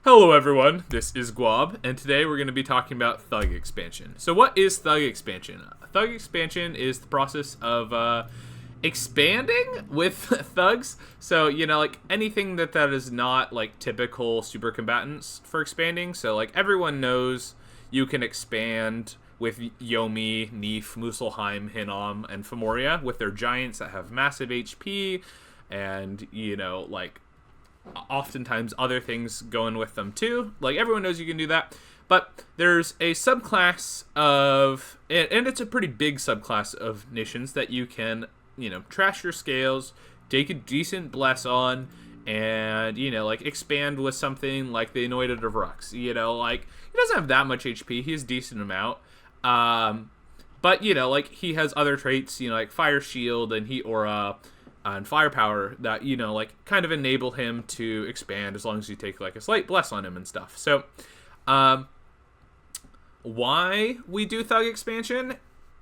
Hello everyone, this is Guab, and today we're going to be talking about Thug expansion. So what is Thug expansion? Thug expansion is the process of expanding with thugs. So, like anything that is not like typical super combatants for expanding. So like everyone knows you can expand with Yomi, Neef, Muspelheim, Hinnom, and Femoria with their giants that have massive HP and, oftentimes other things going with them too. Like everyone knows you can do that, but there's a subclass of, and it's a pretty big subclass of nations that you can, trash your scales, take a decent bless on, and expand with something like the Anointed of Rux. He doesn't have that much HP. He has a decent amount, but he has other traits, like Fireshield and Heat Aura and firepower that kind of enable him to expand as long as you take a slight bless on him and stuff. So why we do Thug expansion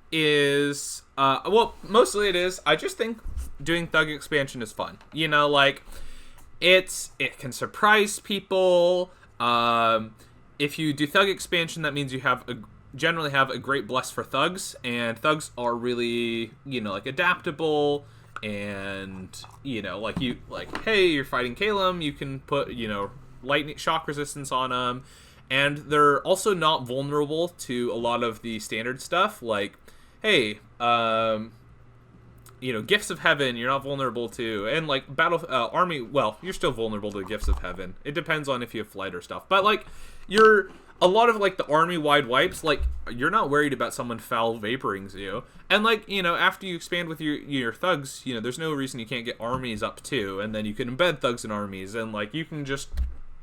is mostly it is I just think doing Thug expansion is fun. It can surprise people. If you do Thug expansion, that means you generally have a great bless for thugs, and thugs are really adaptable. And hey, you're fighting Caelum, you can put lightning shock resistance on them, and they're also not vulnerable to a lot of the standard stuff. Like, hey, Gifts of Heaven, you're not vulnerable to, and army. Well, you're still vulnerable to Gifts of Heaven. It depends on if you have flight or stuff, but you're. A lot of the army-wide wipes, you're not worried about someone foul vaporing you. And after you expand with your thugs, there's no reason you can't get armies up too, and then you can embed thugs in armies, and you can just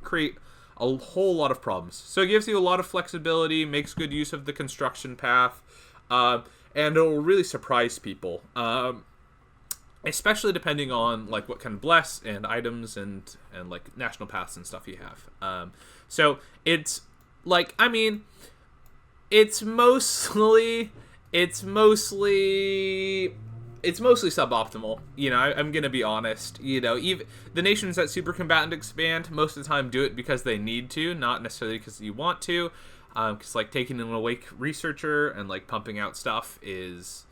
create a whole lot of problems. So it gives you a lot of flexibility, makes good use of the construction path, and it'll really surprise people. Especially depending on what kind of bless and items and national paths and stuff you have. So it's it's mostly suboptimal. I'm gonna be honest. Even the nations that super combatant expand most of the time do it because they need to, not necessarily because you want to. Because taking an awake researcher and pumping out stuff is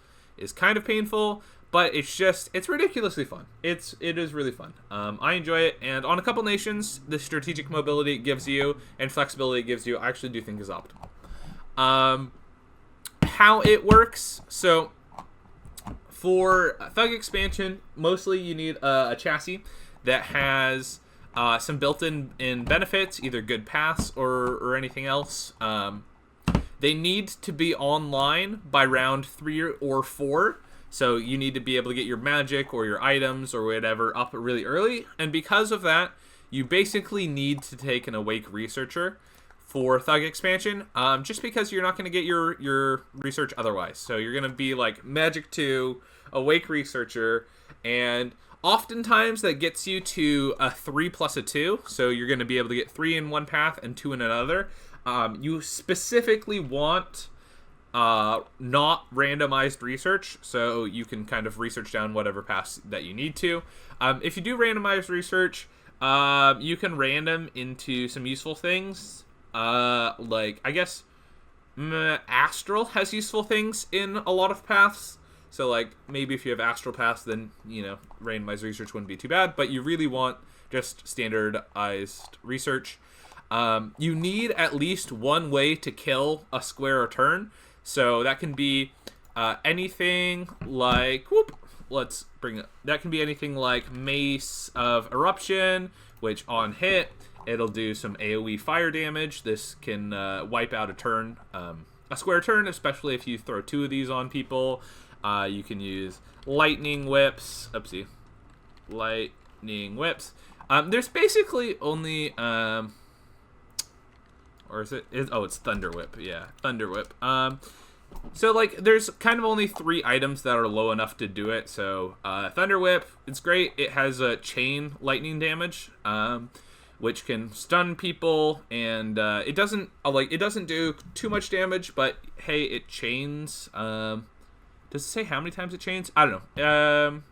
kind of painful, but it's ridiculously fun. It is really fun. I enjoy it, and on a couple nations, the strategic mobility it gives you and flexibility it gives you, I actually do think is optimal. How it works, so for Thug expansion, mostly you need a chassis that has some built-in benefits, either good paths or anything else. They need to be online by round 3 or 4. So you need to be able to get your magic or your items or whatever up really early. And because of that, you basically need to take an awake researcher for Thug expansion, just because you're not going to get your research otherwise. So you're going to be magic 2, awake researcher, and oftentimes that gets you to a 3 plus a 2. So you're going to be able to get 3 in one path and 2 in another. You specifically want not randomized research, so you can kind of research down whatever paths that you need to. If you do randomized research, you can random into some useful things. I guess Astral has useful things in a lot of paths. So maybe if you have Astral paths, then randomized research wouldn't be too bad. But you really want just standardized research. You need at least one way to kill a square a turn. So that can be anything that can be anything like Mace of Eruption, which on hit, it'll do some AoE fire damage. This can wipe out a square turn, especially if you throw 2 of these on people. You can use lightning whips. Lightning whips. There's basically only... or is it? It's Thunder Whip. Yeah, Thunder Whip. So there's kind of only 3 items that are low enough to do it. So Thunder Whip, it's great. It has a chain lightning damage, which can stun people, and it doesn't do too much damage. But hey, it chains. Does it say how many times it chains? I don't know.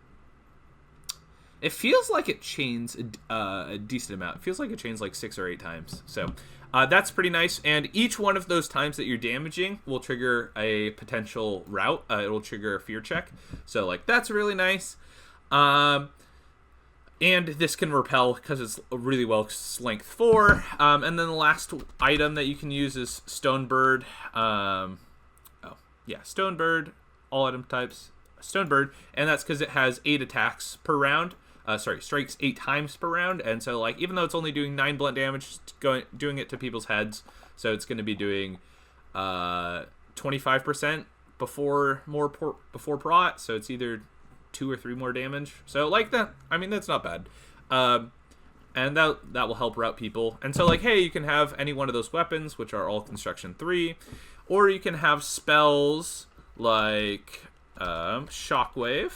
It feels like it chains a decent amount. It feels like it chains like 6 or 8 times. So that's pretty nice. And each one of those times that you're damaging will trigger a potential route. It will trigger a fear check. So like that's really nice. And this can repel because it's really well length 4. And then the last item that you can use is Stonebird. Stonebird. All item types. Stonebird. And that's because it has 8 attacks per round. Strikes 8 times per round. And so, like, even though it's only doing 9 blunt damage, it's doing it to people's heads. So it's going to be doing 25% before Prot. So it's either 2 or 3 more damage. So like that, I mean, that's not bad. And that will help route people. And so like, hey, you can have any one of those weapons, which are all construction 3, or you can have spells like Shockwave,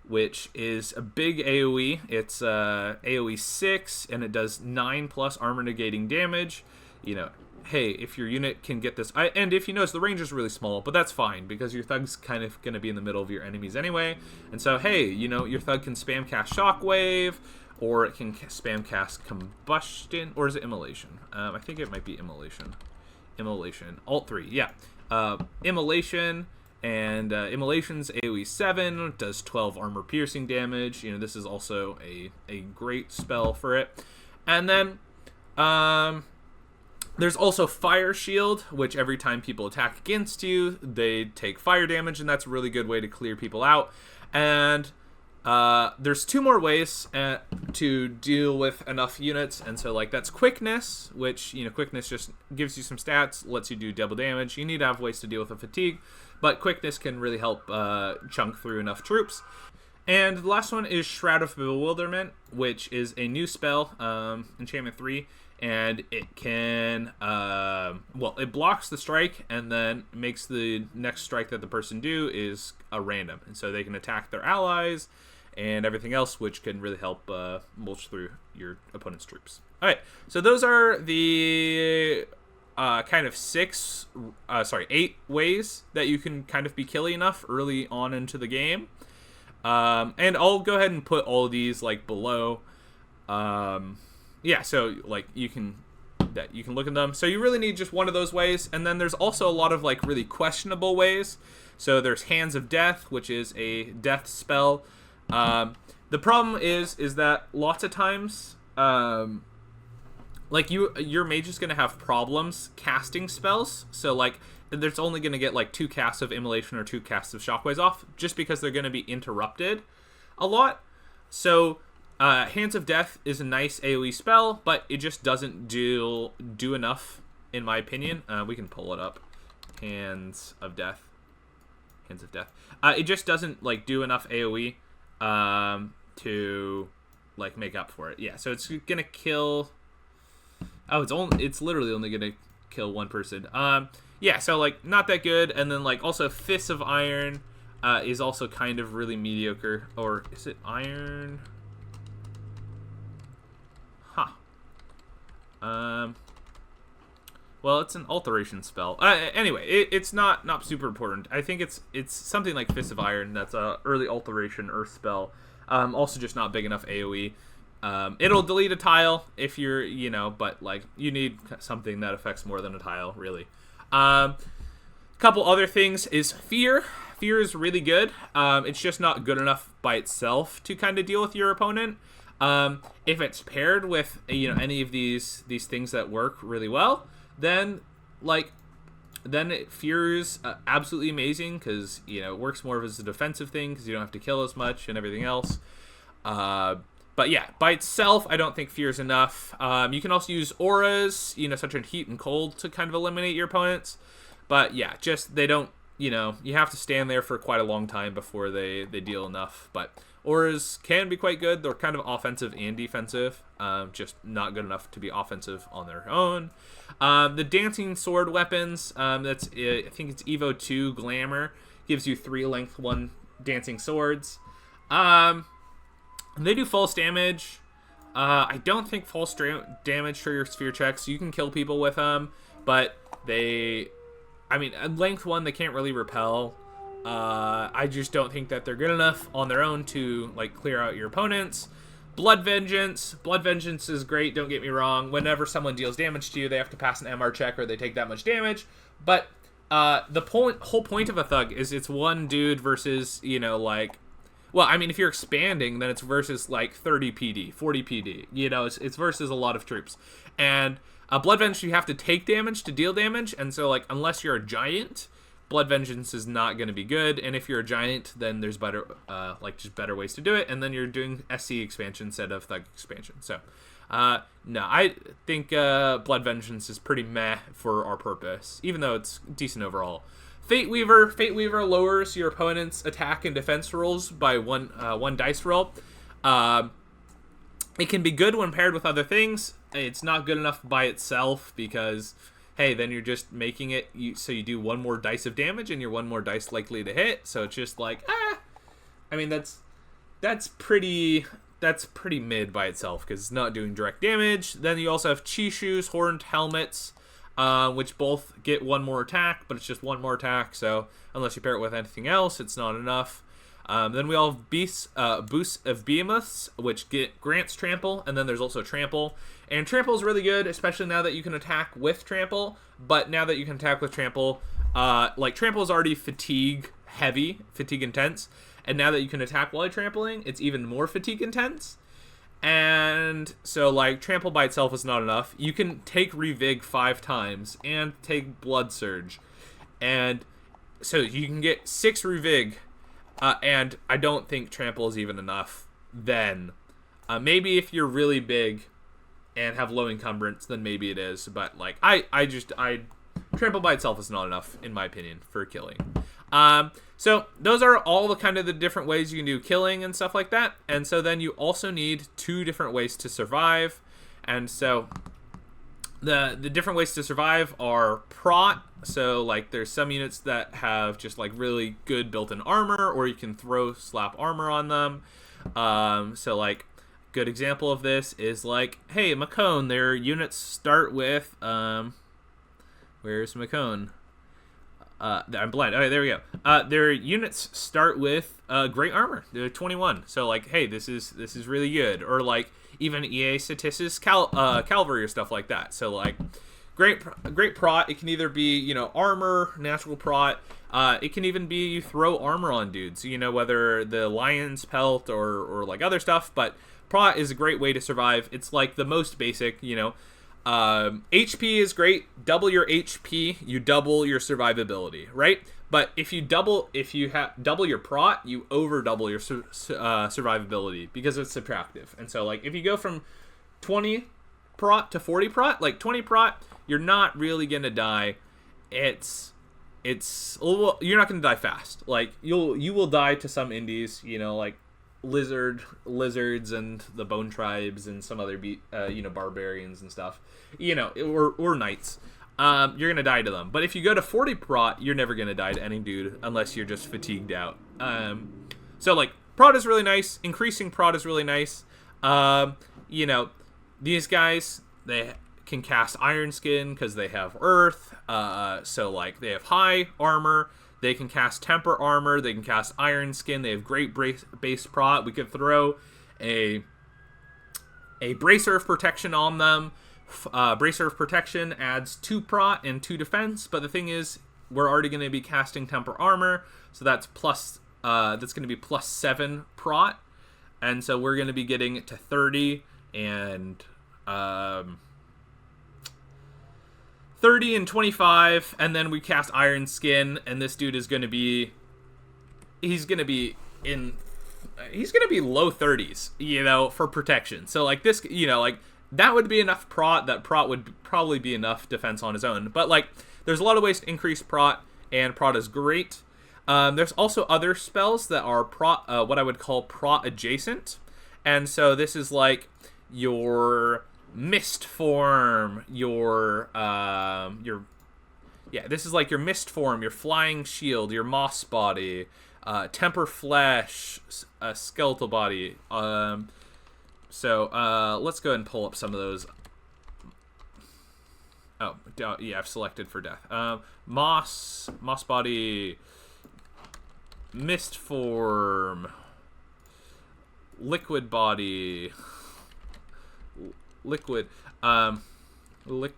which is a big AoE. It's AoE 6, and it does 9 plus armor negating damage. You know, hey, if your unit can get this, and if you notice, the range is really small, but that's fine because your thug's kind of going to be in the middle of your enemies anyway. And so, hey, you know, your thug can spam cast Shockwave, or it can spam cast Combustion, or is it Immolation? I think it might be Immolation. Immolation. Alt 3, yeah. Immolation, and Immolation's AoE 7, does 12 armor piercing damage. You know, this is also a great spell for it. And then, there's also Fireshield, which every time people attack against you, they take fire damage, and that's a really good way to clear people out. And there's 2 more ways to deal with enough units, and so like that's Quickness, which, you know, Quickness just gives you some stats, lets you do double damage. You need to have ways to deal with the fatigue, but Quickness can really help chunk through enough troops. And the last one is Shroud of Bewilderment, which is a new spell, enchantment 3. And it can, it blocks the strike and then makes the next strike that the person do is a random. And so they can attack their allies and everything else, which can really help mulch through your opponent's troops. All right, so those are the kind of 8 ways that you can kind of be killy enough early on into the game. And I'll go ahead and put all of these like below. Yeah, so like you can look at them. So you really need just one of those ways, and then there's also a lot of like really questionable ways. So there's Hands of Death, which is a death spell. The problem is that lots of times, like your mage is gonna have problems casting spells. So like there's only gonna get like 2 casts of Immolation or 2 casts of Shockwaves off, just because they're gonna be interrupted a lot. So Hands of Death is a nice AoE spell, but it just doesn't do enough, in my opinion. We can pull it up. Hands of Death. It just doesn't like do enough AoE to like make up for it. Yeah, so it's gonna kill. Oh, it's literally only gonna kill 1 person. Yeah, so like not that good. And then like also Fists of Iron is also kind of really mediocre. Or is it Iron? Well, it's an alteration spell. Anyway, it's not super important. I think it's something like Fist of Iron. That's a early alteration earth spell. Also just not big enough AoE. It'll delete a tile if you're, you know, but like you need something that affects more than a tile, really. Couple other things is Fear. Fear is really good. It's just not good enough by itself to kind of deal with your opponent. If it's paired with, you know, any of these things that work really well, then Fear's absolutely amazing, because, you know, it works more as a defensive thing because you don't have to kill as much and everything else. But yeah, by itself, I don't think Fear's enough. You can also use auras, you know, such as Heat and Cold, to kind of eliminate your opponents. But yeah, just they don't, you know, you have to stand there for quite a long time before they deal enough. But auras can be quite good. They're kind of offensive and defensive, just not good enough to be offensive on their own. The Dancing Sword weapons, I think it's Evo 2 Glamour, gives you 3 length 1 Dancing Swords. They do false damage. I don't think false damage triggers sphere checks. You can kill people with them, but length 1, they can't really repel. I just don't think that they're good enough on their own to like clear out your opponents. Blood Vengeance is great, don't get me wrong. Whenever someone deals damage to you, they have to pass an MR check or they take that much damage. But the whole point of a thug is it's one dude versus, you know, like, well, I mean, if you're expanding, then it's versus like 30 PD, 40 PD. You know, it's versus a lot of troops. And Blood Vengeance, you have to take damage to deal damage, and so like unless you're a giant, Blood Vengeance is not going to be good. And if you're a giant, then there's better, just better ways to do it. And then you're doing SC expansion instead of Thug expansion. So, no, I think Blood Vengeance is pretty meh for our purpose, even though it's decent overall. Fateweaver lowers your opponent's attack and defense rolls by one dice roll. It can be good when paired with other things. It's not good enough by itself because, hey, then you're just making it so you do one more dice of damage and you're one more dice likely to hit. So it's just like, I mean, that's pretty mid by itself because it's not doing direct damage. Then you also have Chishu's horned helmets, which both get one more attack, but it's just one more attack. So unless you pair it with anything else, it's not enough. Then we all have Boost of Behemoths, which grants Trample, and then there's also Trample. And Trample is really good, especially now that you can attack with Trample. But now that you can attack with Trample, Trample is already fatigue intense. And now that you can attack while trampling, it's even more fatigue intense. And so, like, Trample by itself is not enough. You can take Revig 5 times and take Blood Surge. And so you can get 6 Revig. And I don't think Trample is even enough then. Maybe if you're really big and have low encumbrance, then maybe it is. But, like, Trample by itself is not enough, in my opinion, for killing. So those are all the different ways you can do killing and stuff like that. And so then you also need 2 different ways to survive. And so the different ways to survive are Prot. So like there's some units that have just like really good built-in armor, or you can slap armor on them. So like good example of this is like, hey, Macone, their units start with where's Macone? I'm blind. Okay, there we go. Their units start with great armor. They're 21. So like, hey, this is really good. Or like even EA Statis's cavalry or stuff like that. So like, great Prot. It can either be, you know, armor, natural Prot. It can even be you throw armor on dudes. You know, whether the lion's pelt or like other stuff. But Prot is a great way to survive. It's like the most basic, you know. HP is great. Double your HP, you double your survivability, right? But if you double your Prot, you over double your survivability because it's subtractive. And so like if you go from 20 Prot to 40 Prot, like 20 Prot, you're not really gonna die. You're not gonna die fast. Like you will die to some indies, you know, like lizards and the bone tribes and some other barbarians and stuff, you know, or knights. You're gonna die to them. But if you go to 40 Prot, you're never gonna die to any dude unless you're just fatigued out. So like Prot is really nice. Increasing Prot is really nice. You know, these guys, they can cast Ironskin because they have Earth. So like they have high armor. They can cast Temper Armor. They can cast Ironskin. They have great base Prot. We could throw a Bracer of Protection on them. Bracer of Protection adds 2 Prot and 2 defense. But the thing is, we're already going to be casting Temper Armor. So that's going to be plus 7 Prot. And so we're going to be getting it to 30 and 30 and 25, and then we cast Ironskin, and this dude is going to be, he's going to be low 30s, you know, for protection. So like this, you know, like that would be enough Prot. That Prot would probably be enough defense on his own. But like there's a lot of ways to increase Prot, and Prot is great. There's also other spells that are Prot, what I would call Prot adjacent. And so this is like your mistform, this is like your mistform, your flying shield, your mossbody, temperflesh, skeletal body. So let's go ahead and pull up some of those. Oh yeah, I've selected for death. Mossbody. mistform, liquid body, liquid, liquid.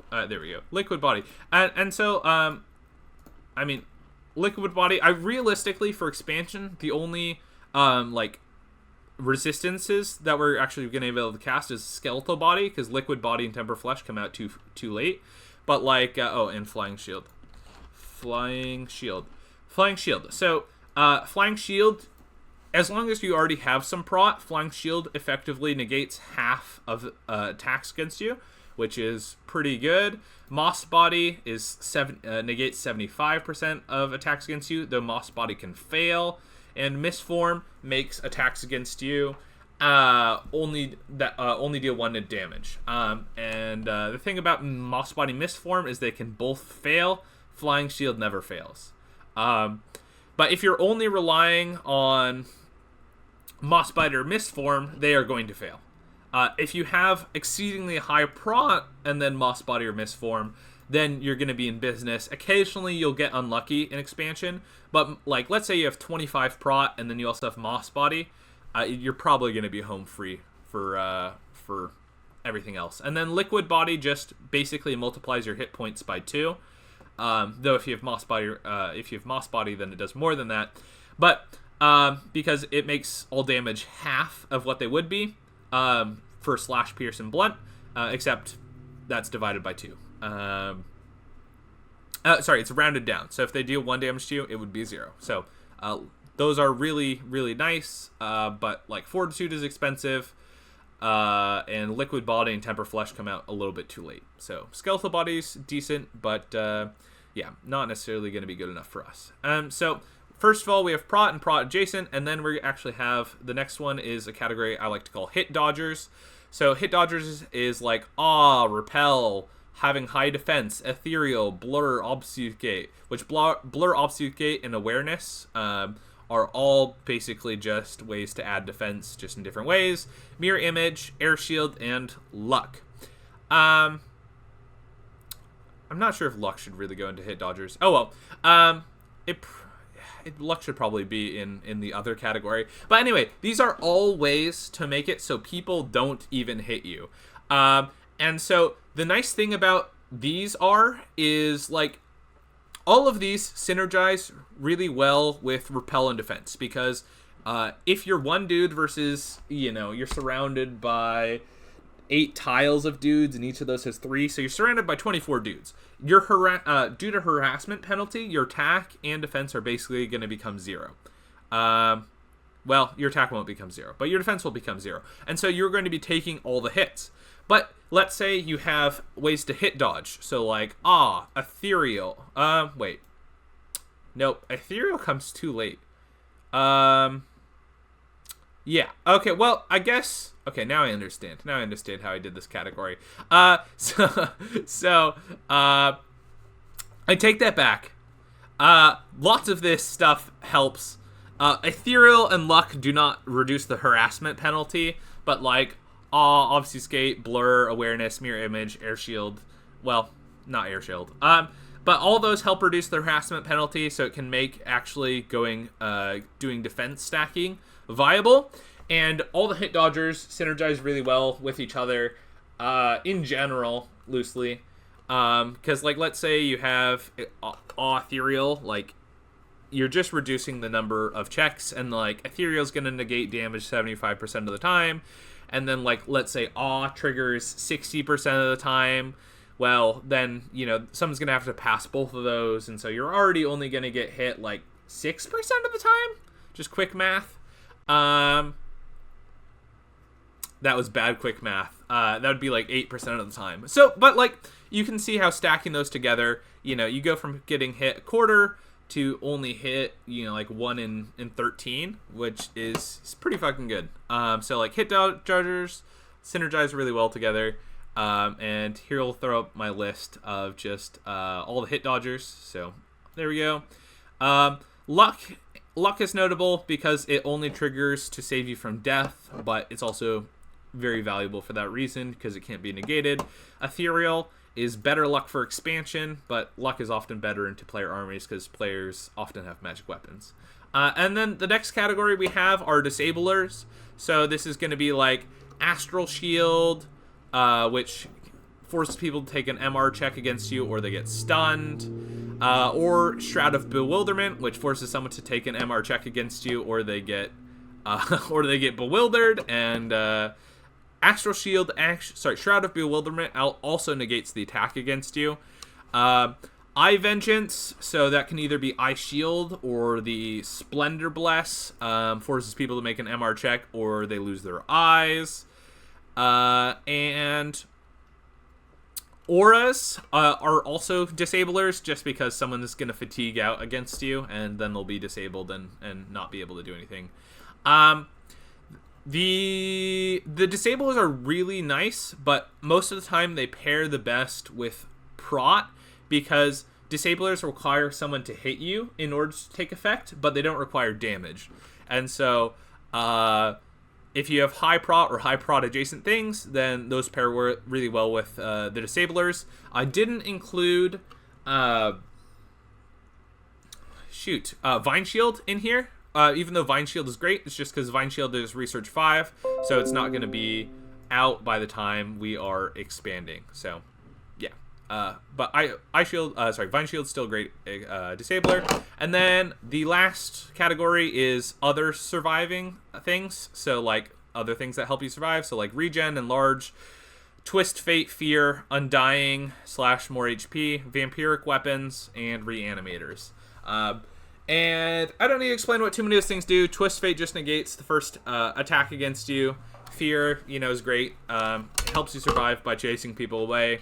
There we go. Liquid body, and so I mean, liquid body. I realistically for expansion, the only like resistances that we're actually going to be able to cast is skeletal body, because liquid body and temperflesh come out too late. But like and flying shield. So flying shield, as long as you already have some prot, flying shield effectively negates half of attacks against you, which is pretty good. Mossbody is negates 75% of attacks against you, though mossbody can fail. And mistform makes attacks against you only deal 1 damage. The thing about mossbody mistform is they can both fail. Flying shield never fails. But if you're only relying on mossbody or mistform, they are going to fail. If you have exceedingly high prot and then mossbody or mistform, then you're going to be in business. Occasionally, you'll get unlucky in expansion, but like let's say you have 25 prot and then you also have mossbody, you're probably going to be home free for everything else. And then liquid body just basically multiplies your hit points by 2. Though if you have mossbody, then it does more than that. But because it makes all damage half of what they would be for slash, pierce, and blunt, except that's divided by 2. Sorry, it's rounded down. So if they deal 1 damage to you, it would be 0. So those are really, really nice. But like fortitude is expensive. And liquid body and temperflesh come out a little bit too late. So skeletal body's decent, but yeah, not necessarily going to be good enough for us. So first of all, we have prot and prot adjacent, and then we actually have the next one is a category I like to call hit dodgers. So hit dodgers is like repel, having high defense, ethereal, blur, obfuscate, which blur, obfuscate, and awareness are all basically just ways to add defense, just in different ways. Mirror image, AirShield, and luck. I'm not sure if luck should really go into hit dodgers. Oh well. Luck should probably be in the other category. But anyway, these are all ways to make it so people don't even hit you. And so the nice thing about these is like all of these synergize really well with repel and defense, because if you're one dude versus, you're surrounded by 8 tiles of dudes and each of those has 3, so you're surrounded by 24 dudes. Your due to harassment penalty, your attack and defense are basically going to become 0. Well, your attack won't become 0, but your defense will become 0. And so you're going to be taking all the hits. But let's say you have ways to hit dodge. So like, ethereal. Wait. Nope, ethereal comes too late. Yeah. Okay, well, I guess... Okay, now I understand. Now I understand how I did this category. So I take that back. Lots of this stuff helps. Ethereal and luck do not reduce the harassment penalty, but like obfuscate, blur, awareness, mirror image, AirShield. Well, not AirShield. But all those help reduce the harassment penalty, so it can make actually doing defense stacking viable. And all the hit dodgers synergize really well with each other, in general, loosely. Because, like, let's say you have ethereal, like, you're just reducing the number of checks, and, like, ethereal's going to negate damage 75% of the time. And then, like, let's say triggers 60% of the time. Well, then, someone's going to have to pass both of those, and so you're already only going to get hit, like, 6% of the time? Just quick math. That was bad quick math. That would be like 8% of the time. So, but like, you can see how stacking those together, you go from getting hit a quarter to only hit, like 1 in 13, which is pretty fucking good. So like hit dodgers synergize really well together. And here I'll throw up my list of just all the hit dodgers. So there we go. Luck is notable because it only triggers to save you from death, but it's also very valuable for that reason, because it can't be negated. Ethereal is better luck for expansion, but luck is often better into player armies because players often have magic weapons. And then the next category we have are disablers. So this is going to be like Astral Shield, which forces people to take an MR check against you or they get stunned. Or Shroud of Bewilderment, which forces someone to take an MR check against you or they get bewildered. And Astral Shield, Shroud of Bewilderment also negates the attack against you. Eye Vengeance, so that can either be Eye Shield or the Splendor Bless, forces people to make an MR check or they lose their eyes. And Auras are also disablers, just because someone is going to fatigue out against you and then they'll be disabled and not be able to do anything. The disablers are really nice, but most of the time they pair the best with Prot, because disablers require someone to hit you in order to take effect, but they don't require damage. And so if you have high Prot or high Prot adjacent things, then those pair really well with the disablers. I didn't include Vine Shield in here. Even though Vine Shield is great, it's just because Vine Shield is Research 5, so it's not going to be out by the time we are expanding. So, yeah. But Vine Shield's still great disabler. And then the last category is other surviving things. So, like, other things that help you survive. So, like, Regen, Enlarge, Twist, Fate, Fear, Undying, / more HP, Vampiric Weapons, and Reanimators. And I don't need to explain what too many of those things do. Twist Fate just negates the first attack against you. Fear, is great. Helps you survive by chasing people away.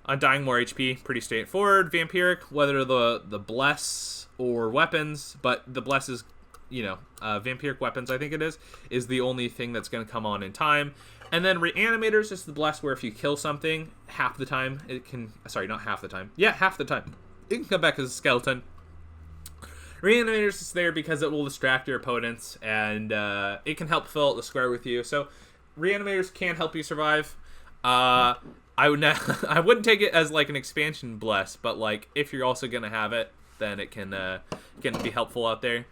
Undying, more HP, pretty straightforward. Vampiric, whether the Bless or weapons, but the Bless is, Vampiric Weapons, I think it is the only thing that's going to come on in time. And then Reanimators is the Bless, where if you kill something, half the time it can... Sorry, not half the time. Yeah, half the time. It can come back as a skeleton. Reanimators is there because it will distract your opponents, and it can help fill out the square with you. So Reanimators can help you survive. I wouldn't take it as like an expansion bless, but like if you're also gonna have it, then it can be helpful out there.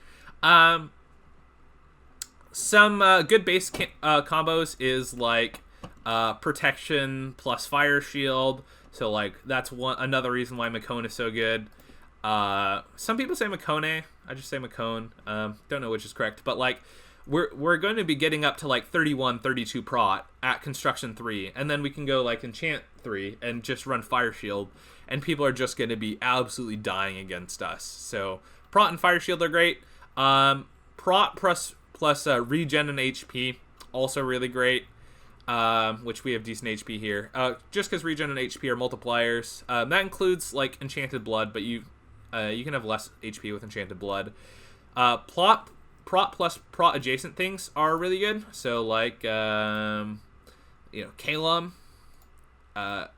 Some good base combos is like protection plus Fireshield. So like that's another reason why Makone is so good. Some people say Makone. I just say Makone. Don't know which is correct, but like we're going to be getting up to like 31, 32 Prot at Construction 3, and then we can go like Enchant 3 and just run Fireshield, and people are just going to be absolutely dying against us. So Prot and Fireshield are great. Prot plus regen and HP, also really great. Which we have decent HP here. Just because regen and HP are multipliers. That includes like Enchanted Blood, but you can have less HP with Enchanted Blood. Prot plus Prot adjacent things are really good. So like Caelum.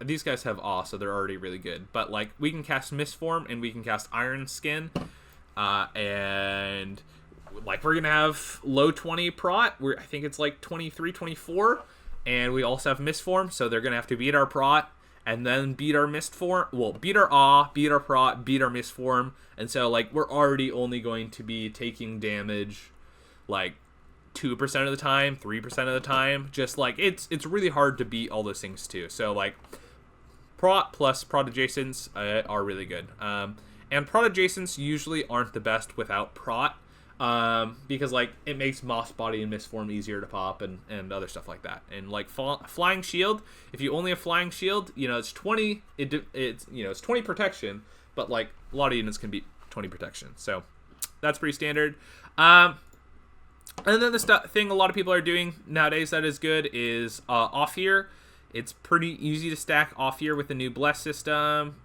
These guys have Awe, so they're already really good. But like we can cast Mistform and we can cast Ironskin, and like we're gonna have low 20 Prot. I think it's like 23, 24. And we also have Mistform, so they're going to have to beat our Prot and then beat our Mistform. Well, beat our Awe, beat our Prot, beat our Mistform. And so, like, we're already only going to be taking damage, like, 2% of the time, 3% of the time. Just, like, it's really hard to beat all those things, too. So, like, Prot plus Prot adjacents are really good. And Prot adjacents usually aren't the best without Prot. Because like it makes mossbody and mistform easier to pop and other stuff like that. And like flying shield, if you only have flying shield, it's 20. It's 20 protection, but like a lot of units can beat 20 protection, so that's pretty standard. And then the thing a lot of people are doing nowadays that is good is off here. It's pretty easy to stack off here with the new bless system.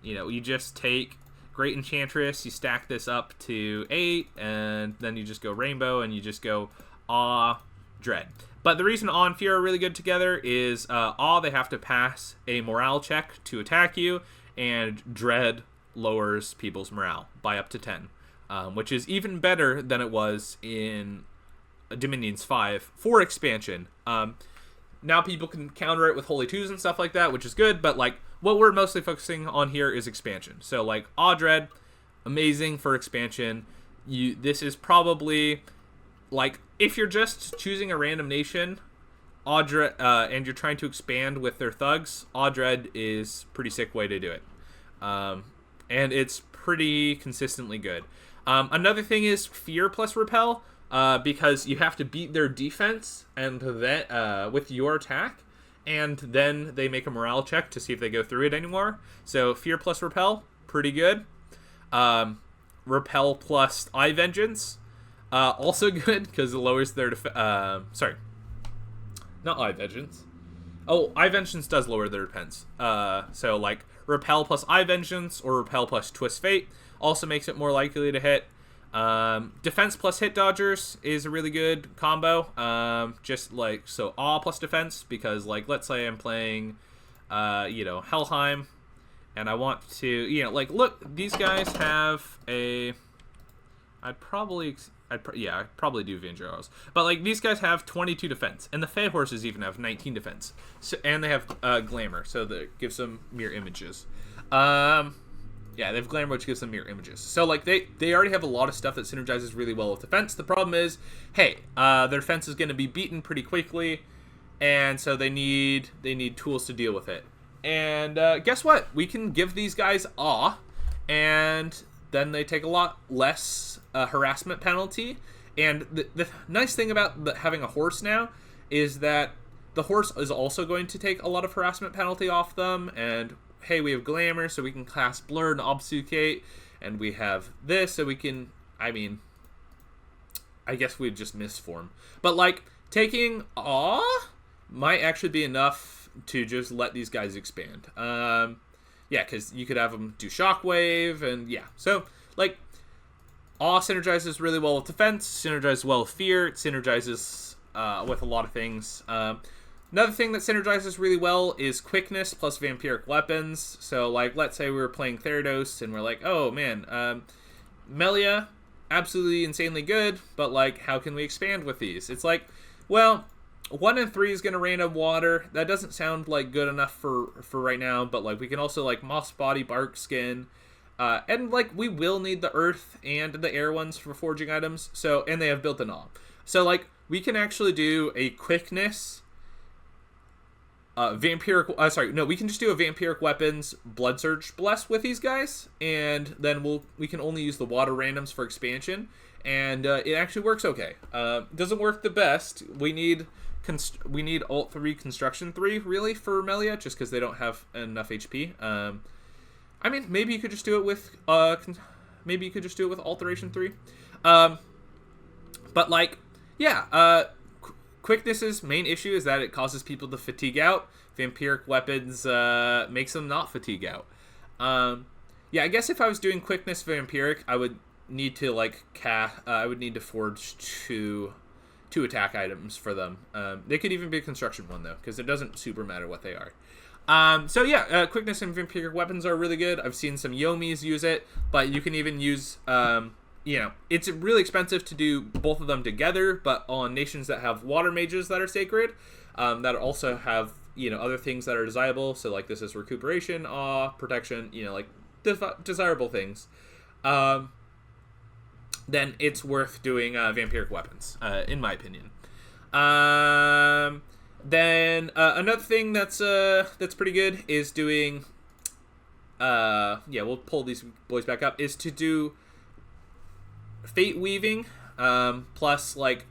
You just take Great Enchantress, you stack this up to 8, and then you just go Rainbow, and you just go Awe, Dread. But the reason Awe and Fear are really good together is Awe, they have to pass a morale check to attack you, and Dread lowers people's morale by up to 10, which is even better than it was in Dominion's 5 for expansion. Now people can counter it with Holy Twos and stuff like that, which is good, but like what we're mostly focusing on here is expansion. So like Awdred, amazing for expansion. This is probably like if you're just choosing a random nation, Awdred, and you're trying to expand with their thugs, Awdred is pretty sick way to do it. And it's pretty consistently good. Another thing is fear plus repel. Because you have to beat their defense and then with your attack, and then they make a morale check to see if they go through it anymore. So fear plus repel, pretty good. Repel plus eye vengeance, also good because it lowers their sorry, not eye vengeance. Oh, eye vengeance does lower their defense. So like repel plus eye vengeance or repel plus twist fate also makes it more likely to hit. Defense plus hit dodgers is a really good combo. Just like, so awe plus defense, because like, let's say I'm playing, Helheim, and I want to, like, look, these guys have I'd probably do Vangeros. But like, these guys have 22 defense, and the Fey horses even have 19 defense. So, and they have, glamour, so that gives them mirror images. Yeah, they have glamour, which gives them mirror images. So, like, they already have a lot of stuff that synergizes really well with defense. The problem is, hey, their defense is going to be beaten pretty quickly, and so they need tools to deal with it. And guess what? We can give these guys awe, and then they take a lot less harassment penalty. And the nice thing about having a horse now is that the horse is also going to take a lot of harassment penalty off them, and hey, we have glamour, so we can cast blur and obfuscate, and we have this, so we can, I guess we'd just mistform. But like, taking awe might actually be enough to just let these guys expand. Yeah, because you could have them do Shockwave, and yeah. So, like, awe synergizes really well with defense, synergizes well with fear, it synergizes with a lot of things. Another thing that synergizes really well is quickness plus vampiric weapons. So, like, let's say we were playing Therados, and we're like, oh, man, Melia, absolutely insanely good, but, like, how can we expand with these? It's like, well, 1 and 3 is going to rain of water. That doesn't sound, like, good enough for right now, but, like, we can also, like, mossbody, bark skin, and, like, we will need the earth and the air ones for forging items, so, and they have built-in awe. So, like, we can actually do a quickness... we can just do a vampiric weapons blood surge bless with these guys, and then we can only use the water randoms for expansion, and it actually works okay. Doesn't work the best. We need alt 3 construction 3 really for Melia, just because they don't have enough HP. Maybe you could just do it with alteration 3. But like, yeah. Quickness's main issue is that it causes people to fatigue out. Vampiric weapons makes them not fatigue out. Yeah, I guess if I was doing quickness vampiric, I would need to forge two attack items for them. They could even be a construction one though, because it doesn't super matter what they are. So yeah, quickness and vampiric weapons are really good. I've seen some Yomis use it, but you can even use it's really expensive to do both of them together, but on nations that have water mages that are sacred, that also have, other things that are desirable. So, like, this is recuperation, awe, protection, like, desirable things. Then it's worth doing vampiric weapons, in my opinion. Then another thing that's pretty good is doing, we'll pull these boys back up, is to do fate weaving, plus like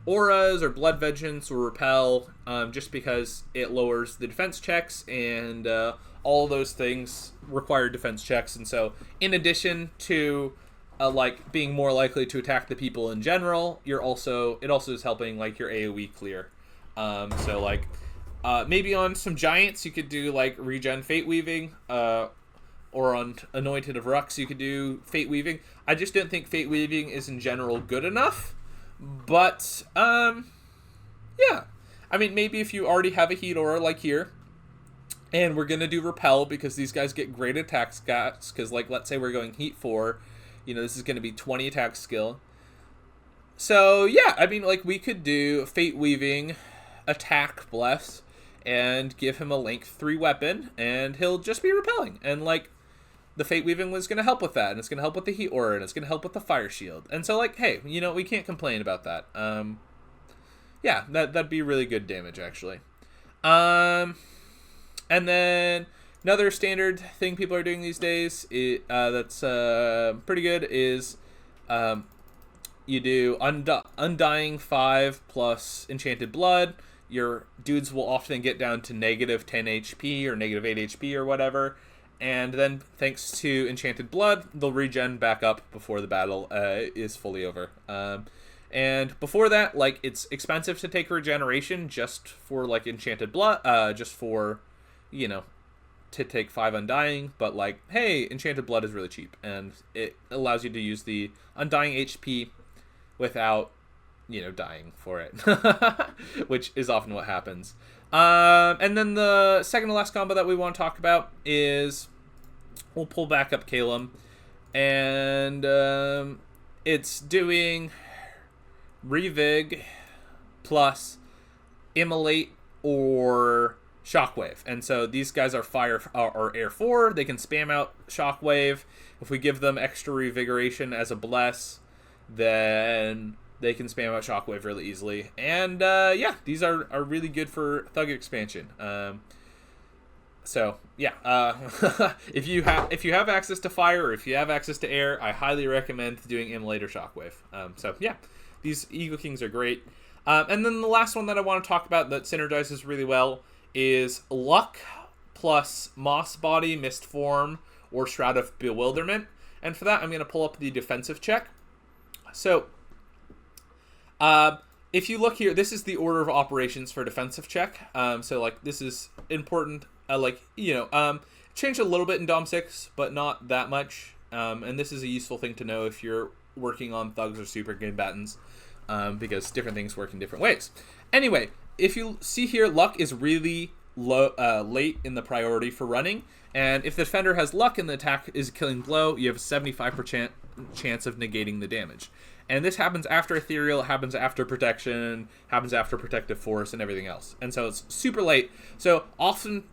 auras or blood vengeance or repel, just because it lowers the defense checks, and all those things require defense checks. And so in addition to like being more likely to attack the people in general, it also is helping like your AoE clear. So like maybe on some giants you could do like regen fate weaving, or on Anointed of Rux, you could do Fate Weaving. I just don't think Fate Weaving is in general good enough. But, yeah. Maybe if you already have a Heat Aura like here, and we're going to do Repel because these guys get great attack stats, because, like, let's say we're going Heat 4, this is going to be 20 attack skill. So yeah, I mean, like, we could do Fate Weaving, attack bless, and give him a length 3 weapon, and he'll just be repelling. And like, the Fate Weaving was going to help with that, and it's going to help with the Heat Aura, and it's going to help with the Fireshield. And so like, hey, you know, we can't complain about that. Yeah, that'd be really good damage actually. And then another standard thing people are doing these days, that's pretty good, is you do Undying 5 plus Enchanted Blood. Your dudes will often get down to negative 10 HP or negative 8 HP or whatever. And then, thanks to Enchanted Blood, they'll regen back up before the battle is fully over. And before that, like, it's expensive to take regeneration just for, like, Enchanted Blood, just for, you know, to take 5 Undying. But, like, hey, Enchanted Blood is really cheap, and it allows you to use the Undying HP without, you know, dying for it, which is often what happens. And then the second to last combo that we want to talk about is, we'll pull back up Caelum, and it's doing Revig plus Immolate or Shockwave. And so these guys are fire or air 4. They can spam out Shockwave. If we give them extra revigoration as a bless, then they can spam out Shockwave really easily. And yeah, these are really good for Thug expansion. So yeah, if you have access to fire, or if you have access to air, I highly recommend doing Immolate or Shockwave. So yeah, these Eagle Kings are great. And then the last one that I want to talk about that synergizes really well is Luck plus mossbody, mistform, or Shroud of Bewilderment. And for that, I'm going to pull up the defensive check. So, if you look here, this is the order of operations for defensive check. So, like, this is important. Like, you know, changed a little bit in Dom 6, but not that much. And this is a useful thing to know if you're working on thugs or super combatants, because different things work in different ways. Anyway, if you see here, luck is really low, late in the priority for running. And if the defender has luck and the attack is killing blow, you have a 75% chance of negating the damage. And this happens after ethereal, it happens after protection, happens after protective force, and everything else. And so it's super late. So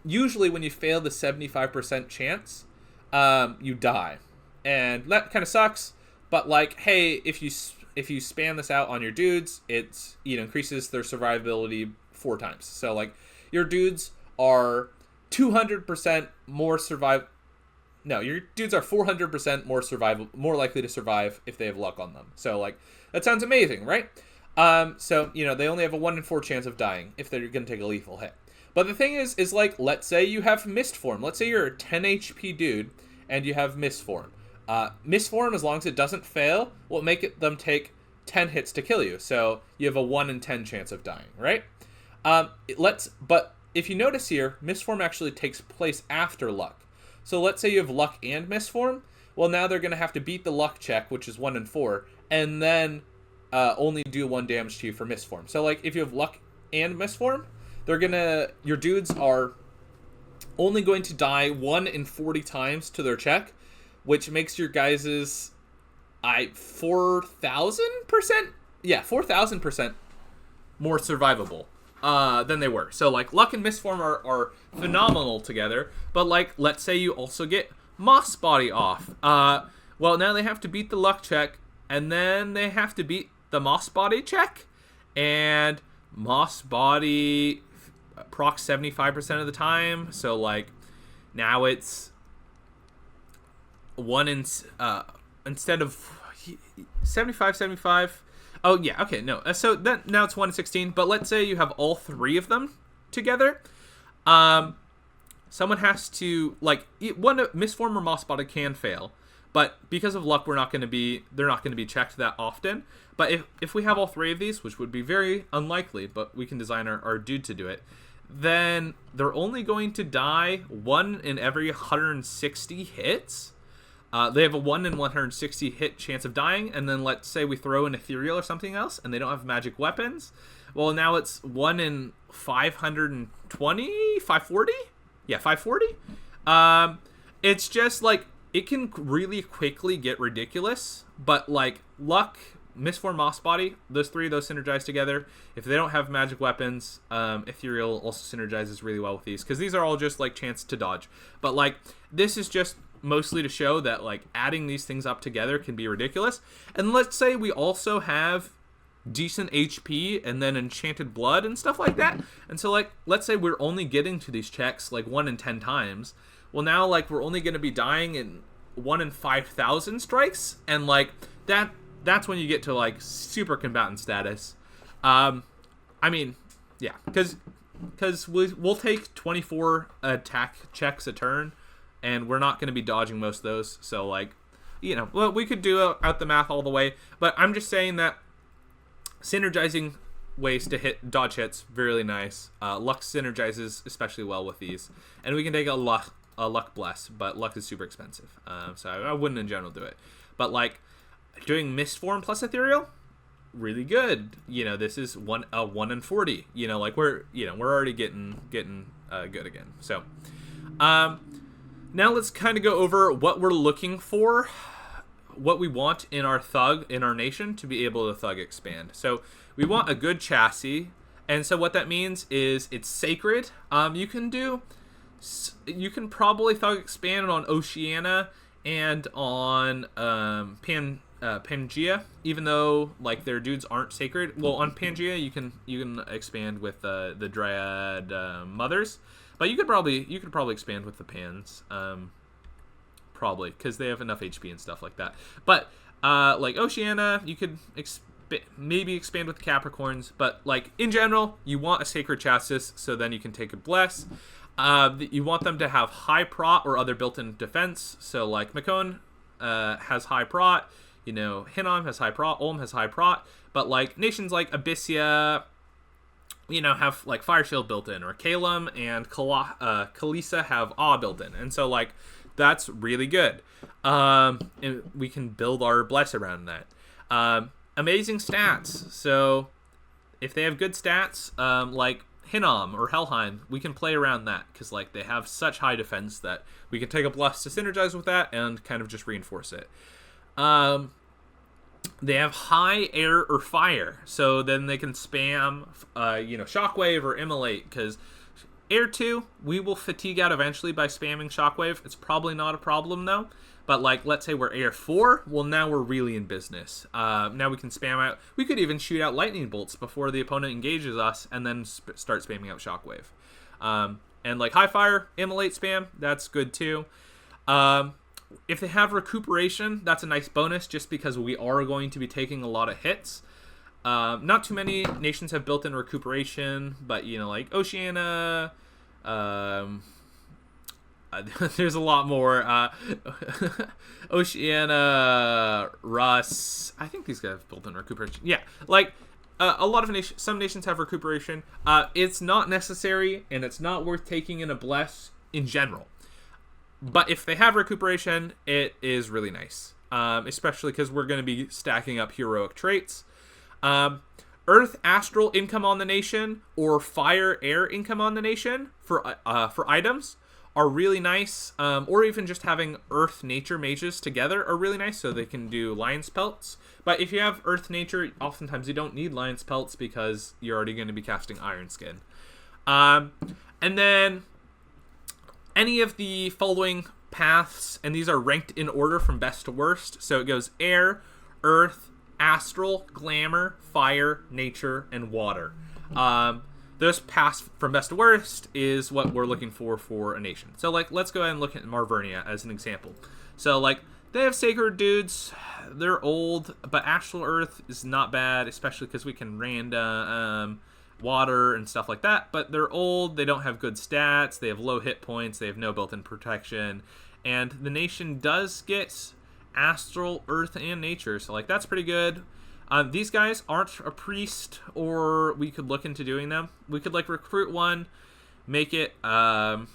usually when you fail the 75% chance, you die. And that kind of sucks. But like, hey, if you spam this out on your dudes, it's, you know, increases their survivability 4 times. So like, your dudes are 200% more your dudes are 400% more likely to survive if they have luck on them. So like, that sounds amazing, right? So, you know, they only have a 1 in 4 chance of dying if they're going to take a lethal hit. But the thing is like, let's say you have mistform. Let's say you're a 10 HP dude and you have mistform. Mistform, as long as it doesn't fail, will make them take 10 hits to kill you. So you have a 1 in 10 chance of dying, right? But if you notice here, mistform actually takes place after luck. So let's say you have luck and mistform. Well, now they're going to have to beat the luck check, which is 1 in 4, and then only do 1 damage to you for mistform. So like, if you have luck and mistform, your dudes are only going to die 1 in 40 times to their check, which makes your guys's 4,000%? Yeah, 4,000% more survivable than they were. So like, luck and mistform are phenomenal together. But like, let's say you also get mossbody off. Well, now they have to beat the luck check, and then they have to beat the mossbody check, and mossbody procs 75% of the time. So like, now it's 1 in instead of 75. Oh yeah, okay, no. So then now it's 1 in 16. But let's say you have all 3 of them together. Someone has to, like, one mistform or mossbody can fail, but because of luck, they're not going to be checked that often. But if we have all 3 of these, which would be very unlikely, but we can design our dude to do it, then they're only going to die 1 in every 160 hits. They have a 1 in 160 hit chance of dying, and then let's say we throw in ethereal or something else, and they don't have magic weapons. Well, now it's 1 in 520, 540? Yeah, 540. It's just like, it can really quickly get ridiculous, but like, luck mistform, mossbody, those synergize together. If they don't have magic weapons, ethereal also synergizes really well with these, because these are all just like chance to dodge. But like this is just mostly to show that like adding these things up together can be ridiculous. And let's say we also have decent HP and then enchanted blood and stuff like that, and so like let's say we're only getting to these checks like 1 in 10 times. Well, now like we're only going to be dying in 1 in 5,000 strikes, and like that's when you get to like super combatant status. I mean, yeah, because we'll take 24 attack checks a turn, and we're not going to be dodging most of those. So like, you know, well, we could do out the math all the way, but I'm just saying that synergizing ways to hit dodge hits, really nice. Luck synergizes especially well with these, and we can take a luck bless, but luck is super expensive, so I wouldn't in general do it. But like doing mistform plus ethereal, really good. You know, this is 1 in 40. You know, like we're already getting good again. So now let's kind of go over what we're looking for, what we want in our thug, in our nation, to be able to thug expand. So we want a good chassis, and so what that means is it's sacred. You can probably thug expand on Oceania and on Pangea, even though like their dudes aren't sacred. Well, on Pangea you can expand with the Dryad mothers, but you could probably expand with the Pans. Probably, because they have enough HP and stuff like that. But like Oceania, you could maybe expand with the Capricorns, but like in general, you want a sacred chassis, so then you can take a bless. You want them to have high prot or other built-in defense. So like Makon has high prot, you know, Hinnom has high prot, Ulm has high prot, but like nations like Abyssia, you know, have like Fireshield built in, or Caelum and Kailasa have Awe built in, and so like that's really good. And we can build our bless around that. Amazing stats. So if they have good stats, like Hinnom or Helheim, we can play around that, because like they have such high defense that we can take a bless to synergize with that and kind of just reinforce it. They have high air or fire, so then they can spam Shockwave or Immolate, because Air 2, we will fatigue out eventually by spamming Shockwave. It's probably not a problem, though. But, like, let's say we're Air 4, well, now we're really in business. Now we can spam out... We could even shoot out lightning bolts before the opponent engages us, and then start spamming out Shockwave. And, like, high fire, Immolate spam, that's good, too. If they have recuperation, that's a nice bonus, just because we are going to be taking a lot of hits. Not too many nations have built-in recuperation, but, you know, like Oceania... there's a lot more. Oceania, Russ. I think these guys have built-in recuperation. Yeah, like a lot of some nations have recuperation. It's not necessary, and it's not worth taking in a bless in general. But if they have recuperation, it is really nice, especially because we're going to be stacking up heroic traits. Earth astral income on the nation, or fire air income on the nation for items are really nice, or even just having earth nature mages together are really nice, so they can do lion's pelts. But if you have earth nature, oftentimes you don't need lion's pelts because you're already going to be casting ironskin. And then any of the following paths, and these are ranked in order from best to worst, so it goes air, earth, astral, glamour, fire, nature, and water. Those paths from best to worst is what we're looking for a nation. So, like, let's go ahead and look at Marvernia as an example. So, like, they have sacred dudes. They're old, but astral earth is not bad, especially because we can random water and stuff like that. But they're old. They don't have good stats. They have low hit points. They have no built-in protection. And the nation does get astral, earth, and nature. So, like, that's pretty good. These guys aren't a priest, or we could look into doing them. We could, like, recruit one, make it, and,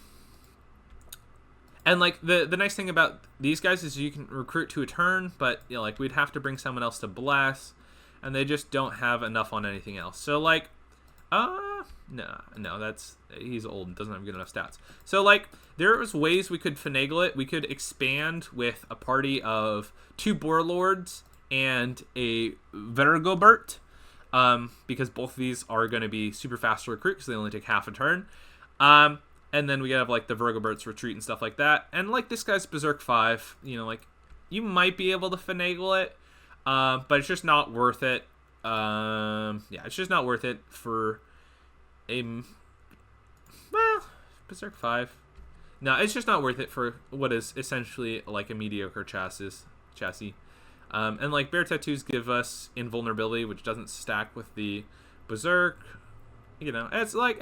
like, the nice thing about these guys is you can recruit to a turn, but, you know, like, we'd have to bring someone else to bless, and they just don't have enough on anything else. So, like, no, he's old and doesn't have good enough stats. So, like, there's ways we could finagle it. We could expand with a party of 2 Boar Lords and a Vergobert, because both of these are going to be super fast to recruit because they only take half a turn. And then we have like the Vergobert's retreat and stuff like that. And like this guy's Berserk 5, you know, like you might be able to finagle it, but it's just not worth it. Yeah, it's just not worth it for a, well, Berserk 5. No, it's just not worth it for what is essentially like a mediocre chassis. And like Bear Tattoos give us invulnerability, which doesn't stack with the Berserk. You know, it's like,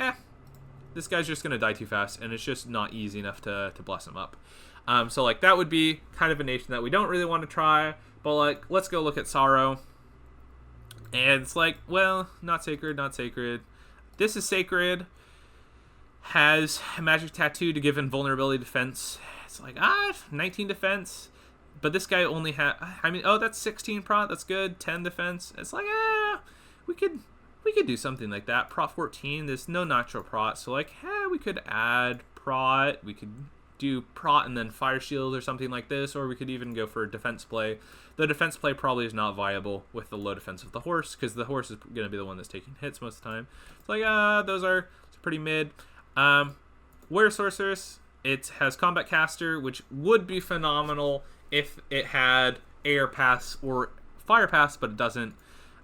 this guy's just going to die too fast, and it's just not easy enough to bless him up. So like that would be kind of a nation that we don't really want to try, but like let's go look at Sorrow. And it's like, well, not sacred. This is sacred. Has a magic tattoo to give invulnerability defense. It's like, 19 defense. But this guy only had, that's 16 prot. That's good. 10 defense. It's like, we could do something like that. Prot 14. There's no natural prot. So like, we could add prot. We could do prot and then Fireshield or something like this. Or we could even go for a defense play. The defense play probably is not viable with the low defense of the horse, because the horse is going to be the one that's taking hits most of the time. It's like, those are pretty mid. Warrior Sorceress, it has Combat Caster, which would be phenomenal if it had Air Pass or Fire Pass, but it doesn't.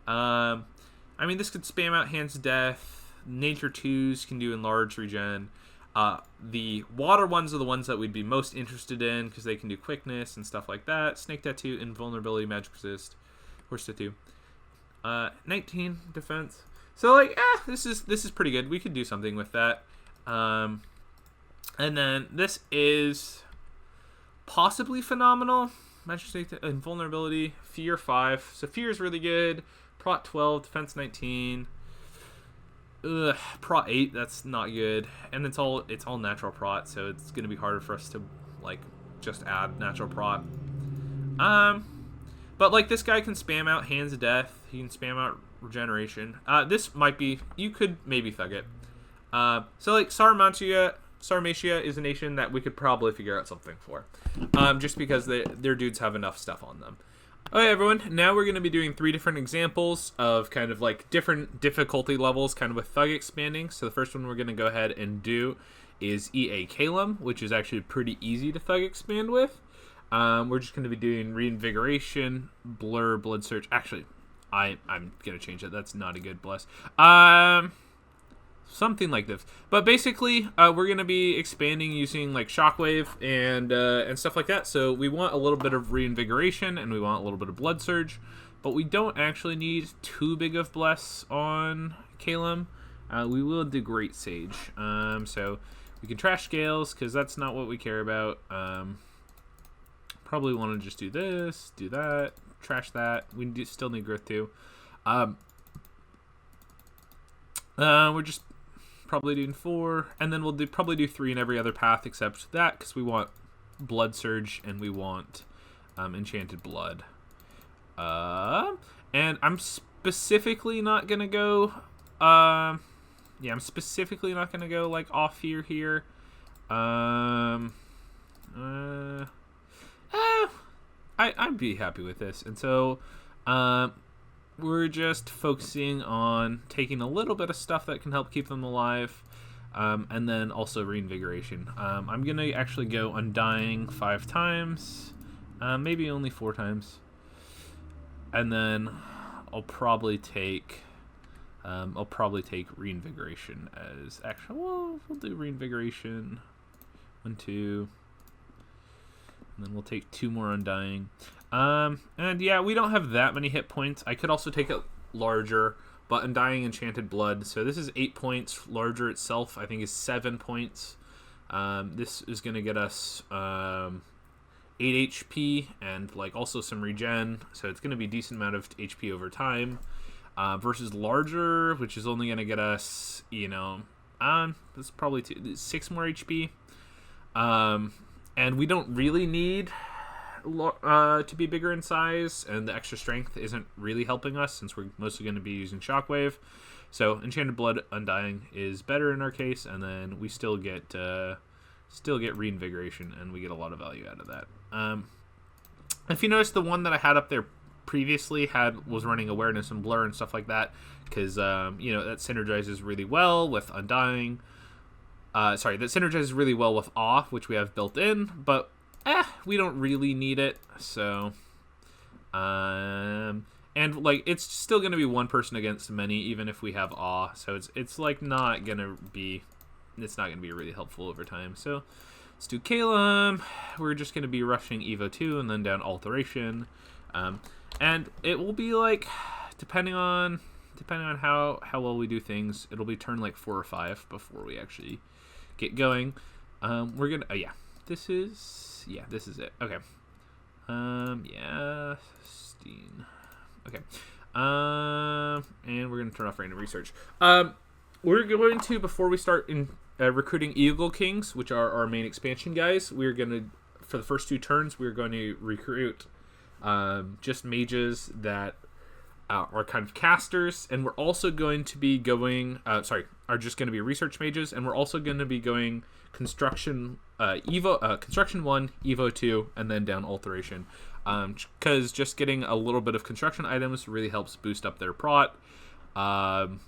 This could spam out Hands of Death. Nature 2s can do Enlarge Regen. The water ones are the ones that we'd be most interested in, because they can do Quickness and stuff like that. Snake Tattoo, Invulnerability, Magic Resist. Horse Tattoo. 19 defense. So like, this is pretty good. We could do something with that. And then this is possibly phenomenal. Magic Snake, Invulnerability, Fear 5. So Fear is really good. Prot 12, Defense 19. Prot 8, that's not good. And it's all natural prot, so it's gonna be harder for us to like just add natural prot. But like this guy can spam out Hands of Death. He can spam out Regeneration. This might be, you could maybe thug it. So like Sarmatia is a nation that we could probably figure out something for, just because their dudes have enough stuff on them. Okay, everyone, now we're going to be doing 3 different examples of kind of like different difficulty levels, kind of with thug expanding. So the first one we're going to go ahead and do is EA Caelum, which is actually pretty easy to thug expand with. We're just going to be doing Reinvigoration, Blur, Blood Surge. Actually, I'm going to change it. That's not a good bless. Something like this. But basically, we're going to be expanding using like Shockwave and stuff like that. So we want a little bit of Reinvigoration and we want a little bit of Blood Surge. But we don't actually need too big of bless on Caelum. We will do Great Sage. So we can trash Scales because that's not what we care about. Probably want to just do this, do that, trash that. We still need Growth too. We're just probably doing 4, and then we'll probably do 3 in every other path except that, because we want Blood Surge and we want Enchanted Blood. And I'm specifically not gonna go. I'm specifically not gonna go like off here. I'd be happy with this, and so we're just focusing on taking a little bit of stuff that can help keep them alive, and then also Reinvigoration. I'm gonna actually go Undying 5 times, maybe only 4 times, and then I'll probably take Reinvigoration as actually. Well, we'll do Reinvigoration 1, 2. And then we'll take 2 more Undying. And yeah, we don't have that many hit points. I could also take it larger, but Undying Enchanted Blood. So this is 8 points. Larger itself, I think, is 7 points. This is going to get us 8 HP and like also some regen. So it's going to be a decent amount of HP over time. Versus larger, which is only going to get us, that's probably 6 more HP. And we don't really need to be bigger in size, and the extra strength isn't really helping us since we're mostly going to be using Shockwave. So Enchanted Blood Undying is better in our case, and then we still get Reinvigoration, and we get a lot of value out of that. If you notice, the one that I had up there previously was running awareness and blur and stuff like that, because that synergizes really well with Undying. That synergizes really well with Awe, which we have built in, but we don't really need it. So, and like it's still going to be one person against many, even if we have Awe. So it's like not going to be really helpful over time. So let's do Caelum. We're just going to be rushing Evo 2 and then down Alteration. And it will be like, depending on how well we do things, it'll be turn like 4 or 5 before we actually get going. We're gonna, this is it. Okay. Steen. Okay. And we're gonna turn off random research. We're going to, before we start in recruiting Eagle Kings, which are our main expansion guys, we're gonna, for the first 2 turns, we're going to recruit just mages that are kind of casters, and we're also going to be going are just going to be research mages, and we're also going to be going construction construction 1, Evo 2, and then down Alteration, because just getting a little bit of construction items really helps boost up their Prot, and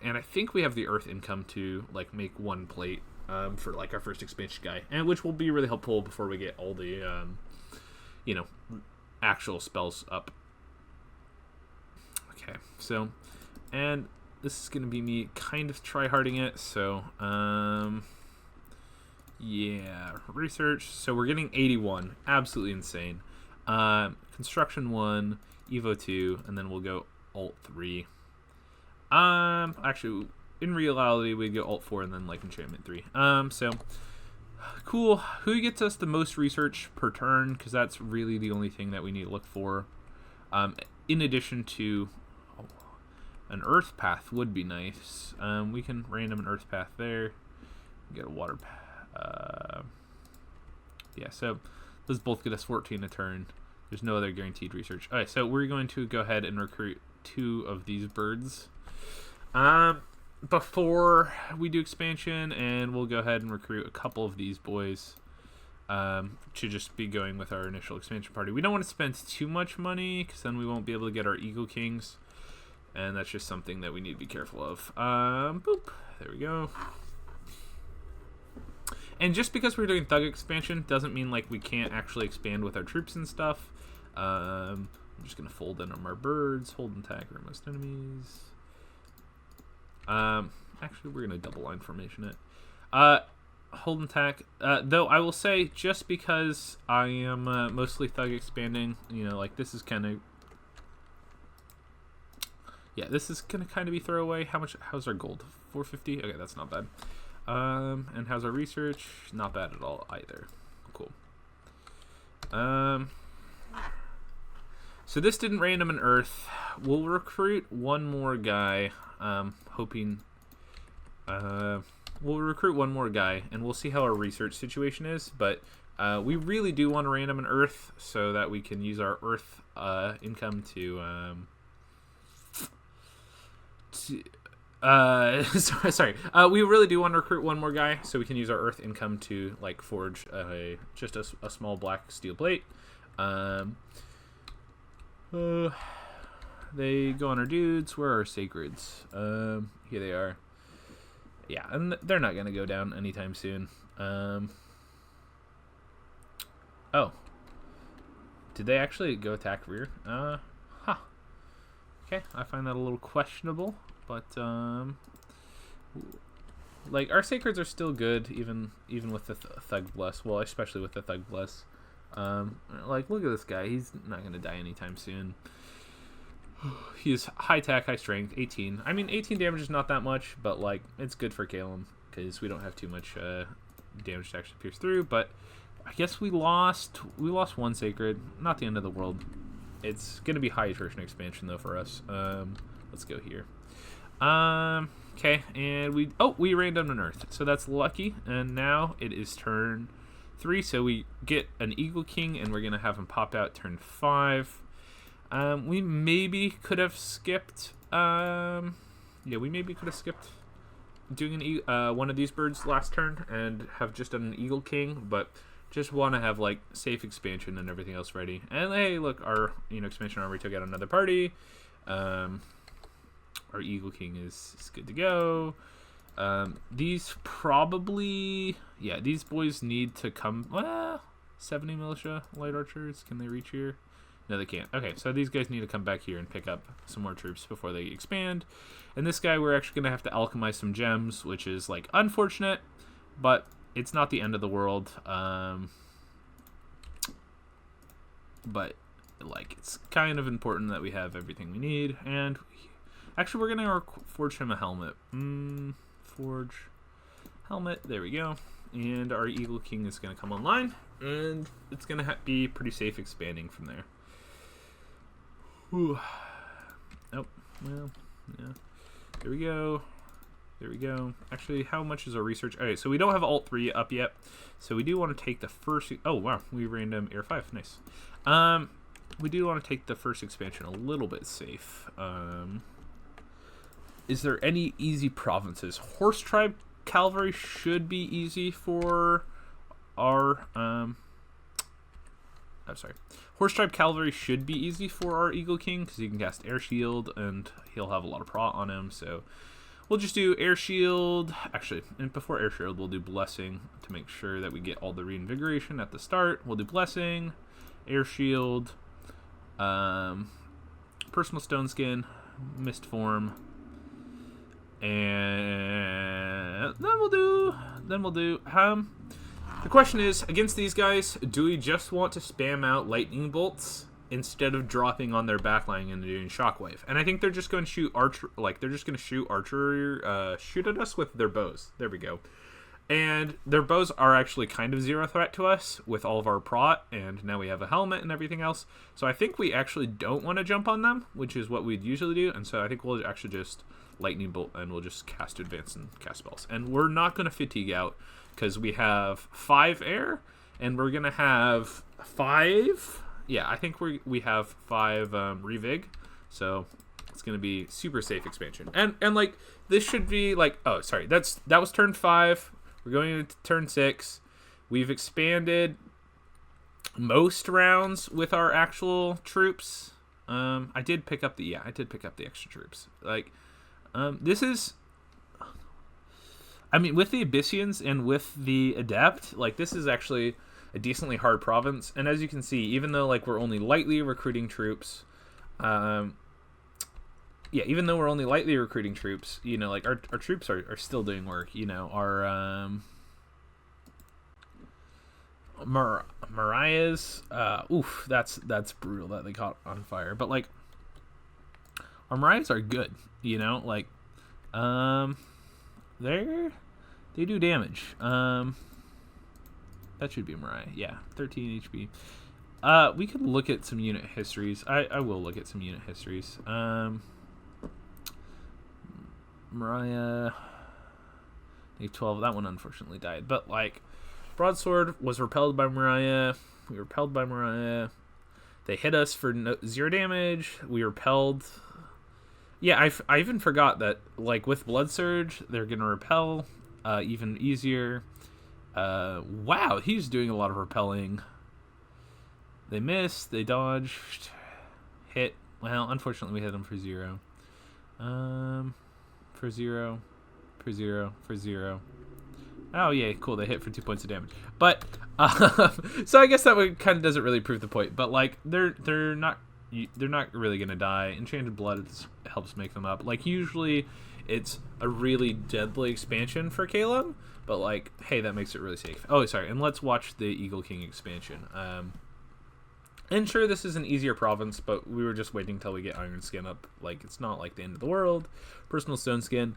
I think we have the earth income to like make 1 plate for like our first expansion guy, and which will be really helpful before we get all the actual spells up. Okay, so, and this is going to be me kind of try-harding it, so, research, so we're getting 81, absolutely insane. Construction 1, Evo 2, and then we'll go Alt 3. Actually, in reality, we go Alt 4 and then, like, Enchantment 3. So, cool. Who gets us the most research per turn? Because that's really the only thing that we need to look for. In addition to an earth path would be nice. We can random an earth path there. Get a water path. So those both get us 14 a turn. There's no other guaranteed research. All right, so we're going to go ahead and recruit 2 of these birds before we do expansion, and we'll go ahead and recruit a couple of these boys to just be going with our initial expansion party. We don't want to spend too much money, because then we won't be able to get our Eagle Kings, and that's just something that we need to be careful of. Boop. There we go. And just because we're doing Thug expansion doesn't mean like we can't actually expand with our troops and stuff. I'm just going to fold in our birds, hold and tag our most enemies. Actually, we're going to double line formation it. Hold and tack. Though I will say, just because I am mostly Thug expanding, like this is kind of... Yeah, this is going to kind of be throwaway. How's our gold? 450? Okay, that's not bad. And how's our research? Not bad at all either. Cool. So this didn't random an earth. We'll recruit one more guy. Hoping... we'll recruit one more guy, and we'll see how our research situation is, but we really do want to random an earth so that we can use our earth income to we really do want to recruit one more guy so we can use our earth income to like forge just a small black steel plate. They go on our dudes. Where are our sacreds? Here they are. Yeah, and they're not going to go down anytime soon. Oh. Did they actually go attack rear? Okay, I find that a little questionable, but, like, our sacreds are still good, even with the Thug Bless. Well, especially with the Thug Bless. Like, look at this guy. He's not going to die anytime soon. He's high attack, high strength, 18. I mean, 18 damage is not that much, but, like, it's good for Caelum, because we don't have too much damage to actually pierce through, but I guess we lost one sacred. Not the end of the world. It's going to be high attrition expansion, though, for us. Let's go here. Okay, and we random an earth, so that's lucky, and now it is turn 3, so we get an Eagle King, and we're going to have him pop out turn 5. We maybe could have skipped, doing one of these birds last turn and have just done an Eagle King, but Just want to have like safe expansion and everything else ready. And hey, look, our expansion armory took out another party. Our Eagle King is good to go. These probably, yeah, these boys need to come. Well, 70 militia light archers. Can they reach here? No, they can't. Okay, so these guys need to come back here and pick up some more troops before they expand. And this guy, we're actually going to have to alchemize some gems, which is, like, unfortunate, but it's not the end of the world. But, like, it's kind of important that we have everything we need. And actually, we're going to forge him a helmet. Forge helmet. There we go. And our Eagle King is going to come online. And it's going to be pretty safe expanding from there. Whew. Oh, well, yeah. There we go. There we go. Actually, how much is our research? All right, so we don't have Alt 3 up yet. So we do want to take the first... Oh, wow. We random Air 5. Nice. We do want to take the first expansion a little bit safe. Is there any easy provinces? Horse Tribe Cavalry should be easy for our... I'm sorry. Horse Tribe Cavalry should be easy for our Eagle King because he can cast AirShield and he'll have a lot of Prot on him. So we'll just do AirShield. Actually, and before AirShield, we'll do Blessing to make sure that we get all the reinvigoration at the start. We'll do Blessing, AirShield, Personal Stone Skin, mistform, and then we'll do. The question is, against these guys, do we just want to spam out lightning bolts instead of dropping on their backline and doing Shockwave? And I think they're just going to shoot shoot at us with their bows. There we go. And their bows are actually kind of zero threat to us with all of our Prot, and now we have a helmet and everything else. So I think we actually don't want to jump on them, which is what we'd usually do. And so I think we'll actually just lightning bolt and we'll just cast advance and cast spells. And we're not going to fatigue out, because we have 5 air, and we're going to have 5... Yeah, I think we have 5 revig, so it's going to be super safe expansion. And like, this should be like... Oh, sorry, that was turn 5. We're going into turn 6. We've expanded most rounds with our actual troops. I did pick up the extra troops. Like, this is... I mean, with the Abyssians and with the Adept, like, this is actually a decently hard province. And as you can see, even though, like, we're only lightly recruiting troops, like, our troops are still doing work. Our, Mariah's, that's brutal that they caught on fire. But, like, our Mariah's are good, like, they do damage. That should be Mariah. Yeah, 13 HP. We could look at some unit histories. I will look at some unit histories. Mariah, 12. That one unfortunately died. But, like, Broadsword was repelled by Mariah. We were repelled by Mariah. They hit us for 0 damage. We repelled. Yeah, I even forgot that, like, with Blood Surge, they're going to repel even easier. Wow, he's doing a lot of repelling. They missed, they dodged, hit. Well, unfortunately, we hit them for 0. For 0. Oh, yeah, cool, they hit for 2 points of damage. But, so I guess that kind of doesn't really prove the point. But, like, they're not really going to die. Enchanted Blood helps make them up. Like, usually it's a really deadly expansion for Caelum, but, like, hey, that makes it really safe. Oh, sorry, and let's watch the Eagle King expansion. And sure, this is an easier province, but we were just waiting until we get ironskin up. Like, it's not like the end of the world. Personal stone skin.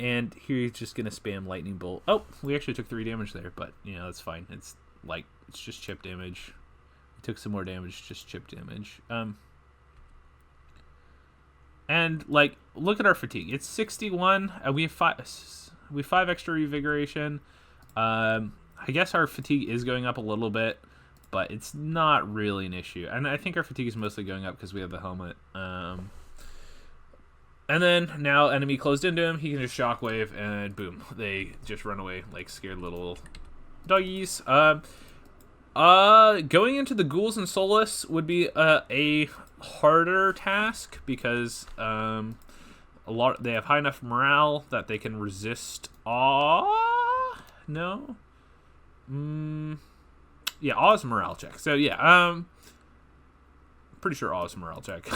And here he's just going to spam lightning bolt. Oh, we actually took 3 damage there, but, that's fine. It's just chip damage. Took some more damage, just chip damage. And, like, look at our fatigue. It's 61. We have 5 extra revigoration. I guess our fatigue is going up a little bit, but it's not really an issue. And I think our fatigue is mostly going up because we have the helmet. And then now enemy closed into him. He can just shockwave and boom, they just run away like scared little doggies. Going into the ghouls and soulless would be a harder task because they have high enough morale that they can resist awe. No. Yeah, awe is a morale check. So yeah, pretty sure awe is a morale check.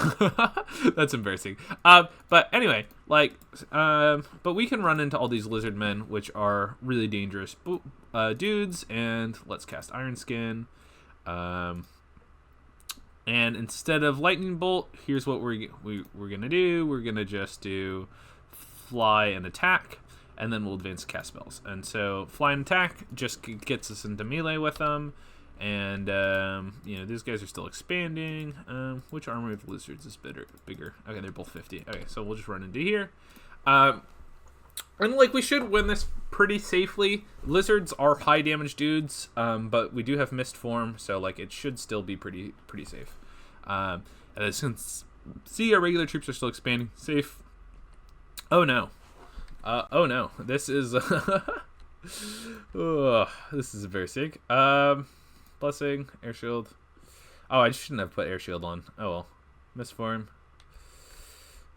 That's embarrassing. But anyway, like, but we can run into all these lizard men, which are really dangerous dudes. And let's cast ironskin. And instead of lightning bolt, here's what we're gonna do. We're gonna just do fly and attack, and then we'll advance cast spells. And so fly and attack just gets us into melee with them. And these guys are still expanding. Which armor of lizards is bigger? Okay, they're both 50. Okay, so we'll just run into here. And like we should win this pretty safely. Lizards are high damage dudes, but we do have mistform, so like it should still be pretty safe. And as you can see, our regular troops are still expanding. Safe. Oh no. Oh no. This is this is very sick. Blessing, AirShield. Oh, I shouldn't have put AirShield on. Oh well. Mistform.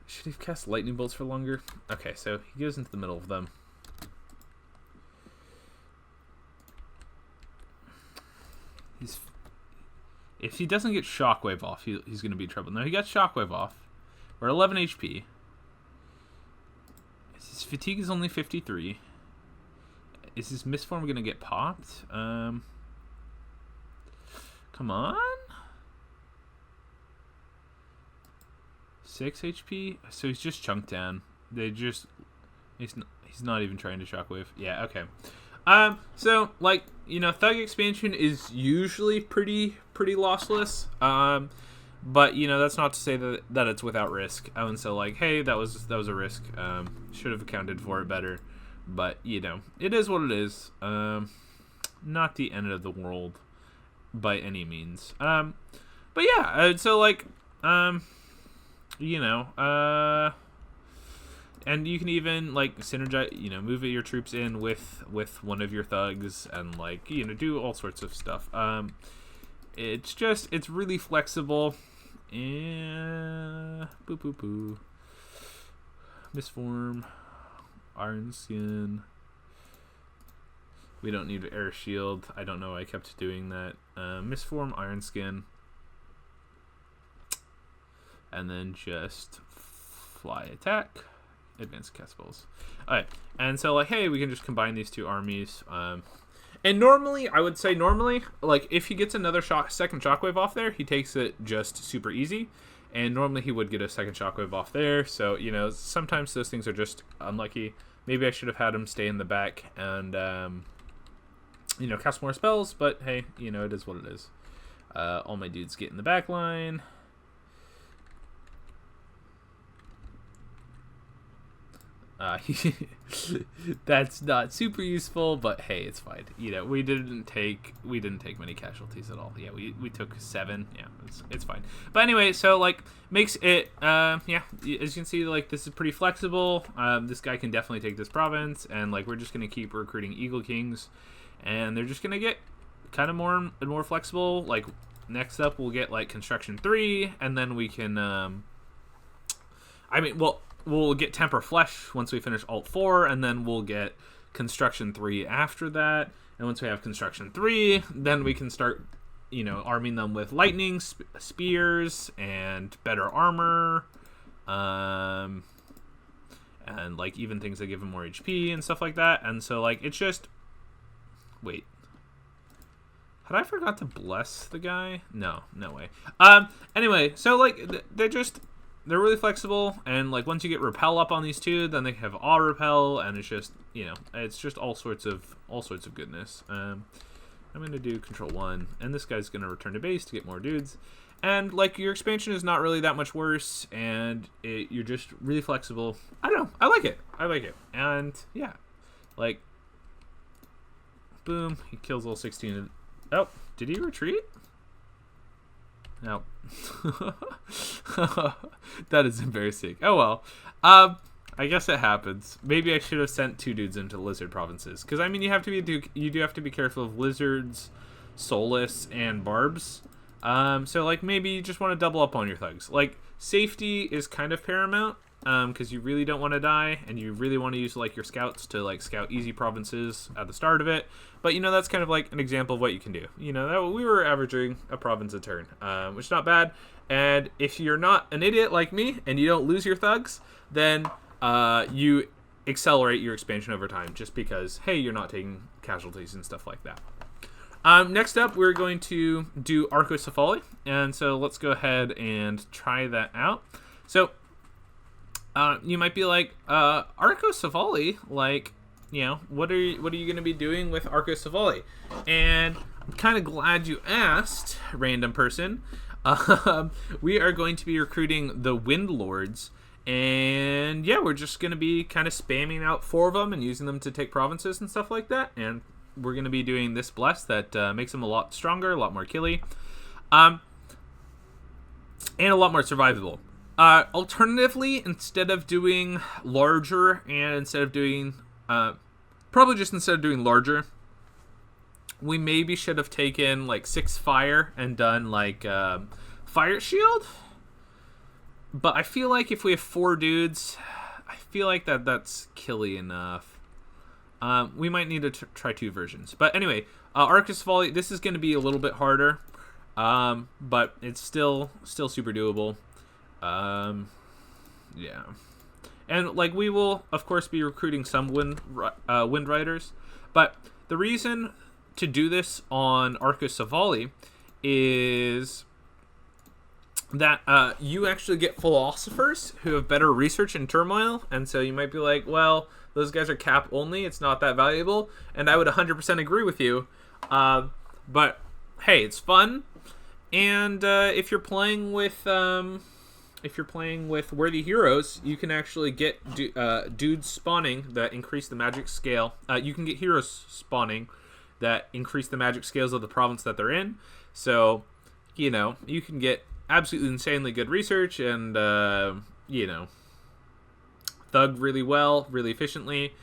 Should he have cast lightning bolts for longer? Okay, so he goes into the middle of them. If he doesn't get Shockwave off, he's going to be in trouble. No, he got Shockwave off. We're 11 HP. His fatigue is only 53. Is his mistform going to get popped? Come on. 6 HP? So he's just chunked down. He's not even trying to Shockwave. Yeah, okay. So, like, Thug expansion is usually pretty lossless. But, that's not to say that it's without risk. And so, like, hey, that was a risk. Should have accounted for it better. But, it is what it is. Not the end of the world by any means. But yeah, so, like, and you can even like synergize, move your troops in with one of your thugs, and like do all sorts of stuff. It's really flexible. Boo boo boo. Mistform, ironskin. We don't need AirShield. I don't know why I kept doing that. Mistform, ironskin. And then just fly attack, advance cast spells. Alright, and so like, hey, we can just combine these two armies. And normally, I would say like if he gets another second Shockwave off there, he takes it just super easy. And normally he would get a second Shockwave off there. So, sometimes those things are just unlucky. Maybe I should have had him stay in the back and, cast more spells. But hey, it is what it is. All my dudes get in the back line. That's not super useful, but hey, it's fine. We didn't take many casualties at all. Yeah, we took 7. Yeah, it's fine. But anyway, so like makes it as you can see, like this is pretty flexible. This guy can definitely take this province, and like we're just gonna keep recruiting Eagle Kings, and they're just gonna get kind of more and more flexible. Like next up, we'll get like construction 3, and then we can we'll get temperflesh once we finish Alt 4, and then we'll get construction 3 after that. And once we have construction 3, then we can start, arming them with lightning spears and better armor, and like even things that give them more HP and stuff like that. And so like it's just wait. Had I forgot to bless the guy? No way. Anyway, so like they're really flexible, and like once you get repel up on these two, then they have all repel, and it's just it's just all sorts of goodness. I'm gonna do control 1, and this guy's gonna return to base to get more dudes, and like your expansion is not really that much worse, and you're just really flexible. I don't know, I like it, and yeah, like boom, he kills all 16. Oh, did he retreat? No. That is embarrassing. Oh well. I guess it happens. Maybe I should have sent 2 dudes into lizard provinces, because I mean you do have to be careful of lizards, soulless, and barbs. So like maybe you just want to double up on your thugs. Like safety is kind of paramount, because you really don't want to die, and you really want to use like your scouts to like scout easy provinces at the start of it. But you know, that's kind of like an example of what you can do. You know, we were averaging a province a turn, which is not bad. And if you're not an idiot like me and you don't lose your thugs, then you accelerate your expansion over time, just because, hey, you're not taking casualties and stuff like that. Next up, we're going to do Arco, and so let's go ahead and try that out. So you might be like, Arco, like, you know, what are you going to be doing with Arco? And I'm kind of glad you asked, random person. We are going to be recruiting the Wind Lords. And yeah, we're just going to be kind of spamming out 4 of them and using them to take provinces and stuff like that. And we're going to be doing this bless that makes them a lot stronger, a lot more killy, and a lot more survivable. Alternatively, instead of doing larger and instead of doing larger, we maybe should have taken like 6 fire and done like Fireshield. But I feel like if we have 4 dudes, I feel like that's killy enough. We might need to try 2 versions. But anyway, Arco, this is going to be a little bit harder, but it's still super doable. Yeah. And like we will, of course, be recruiting some wind riders. But the reason to do this on Arco is that you actually get philosophers who have better research in turmoil, and so you might be like, well, those guys are cap only, it's not that valuable, and I would 100% agree with you, but hey, it's fun, and if you're playing with worthy heroes, you can actually get dudes spawning that increase the magic scale. You can get heroes spawning that increase the magic scales of the province that they're in, so you know, you can get absolutely insanely good research and you know, thug really well, really efficiently.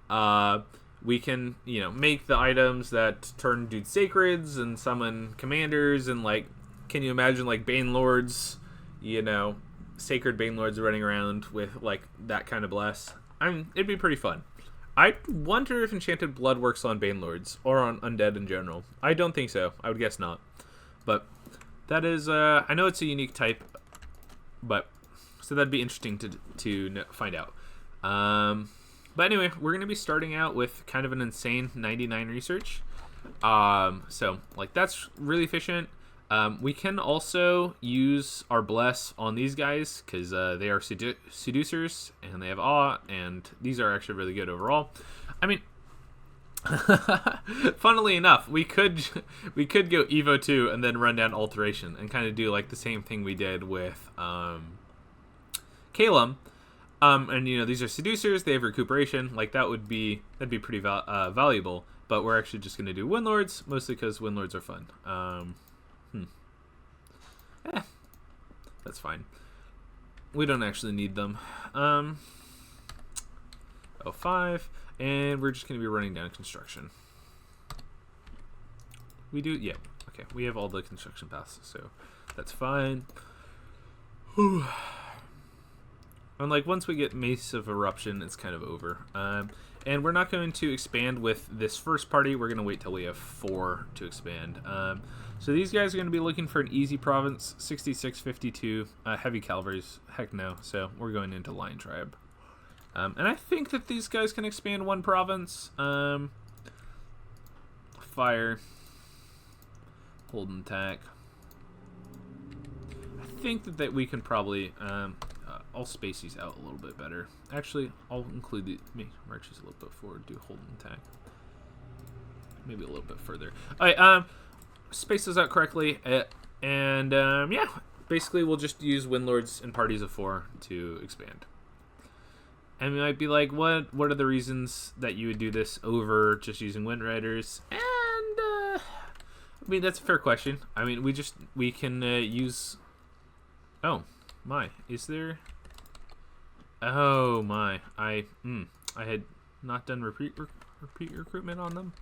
We can, you know, make the items that turn dudes sacreds and summon commanders, and like, can you imagine like Bane Lords, you know, sacred Bane Lords running around with like that kind of bless? It'd be pretty fun. I wonder if Enchanted Blood works on Bane Lords or on undead in general. I don't think so. I would guess not. But that is, I know it's a unique type, but so that'd be interesting to find out. But anyway, we're going to be starting out with kind of an insane 99 research. So like that's really efficient. We can also use our bless on these guys because they are seducers and they have awe, and these are actually really good overall. I mean, funnily enough, we could go Evo 2 and then run down Alteration and kind of do like the same thing we did with Caelum. And you know, these are seducers, they have recuperation, like that'd be pretty valuable, but we're actually just going to do Windlords, mostly because Windlords are fun. That's fine. We don't actually need them. 05, and we're just going to be running down construction. We do, yeah, okay, we have all the construction paths, so that's fine. Whew. And like once we get Mace of Eruption, it's kind of over. And we're not going to expand with this first party. We're going to wait till we have 4 to expand. So these guys are going to be looking for an easy province, 66, 52, heavy cavalries. Heck no. So we're going into Lion Tribe. And I think that these guys can expand 1 province. Fire. Hold and attack. I think that we can probably... I'll space these out a little bit better. Actually, I'll include the marches a little bit forward, do hold and attack. Maybe a little bit further. Alright, space those out correctly, and yeah, basically we'll just use Windlords in parties of 4 to expand. And we might be like, what are the reasons that you would do this over just using Wind Riders? And I mean, that's a fair question. I mean, we can use... Oh my, is there... Oh my! I had not done repeat recruitment on them.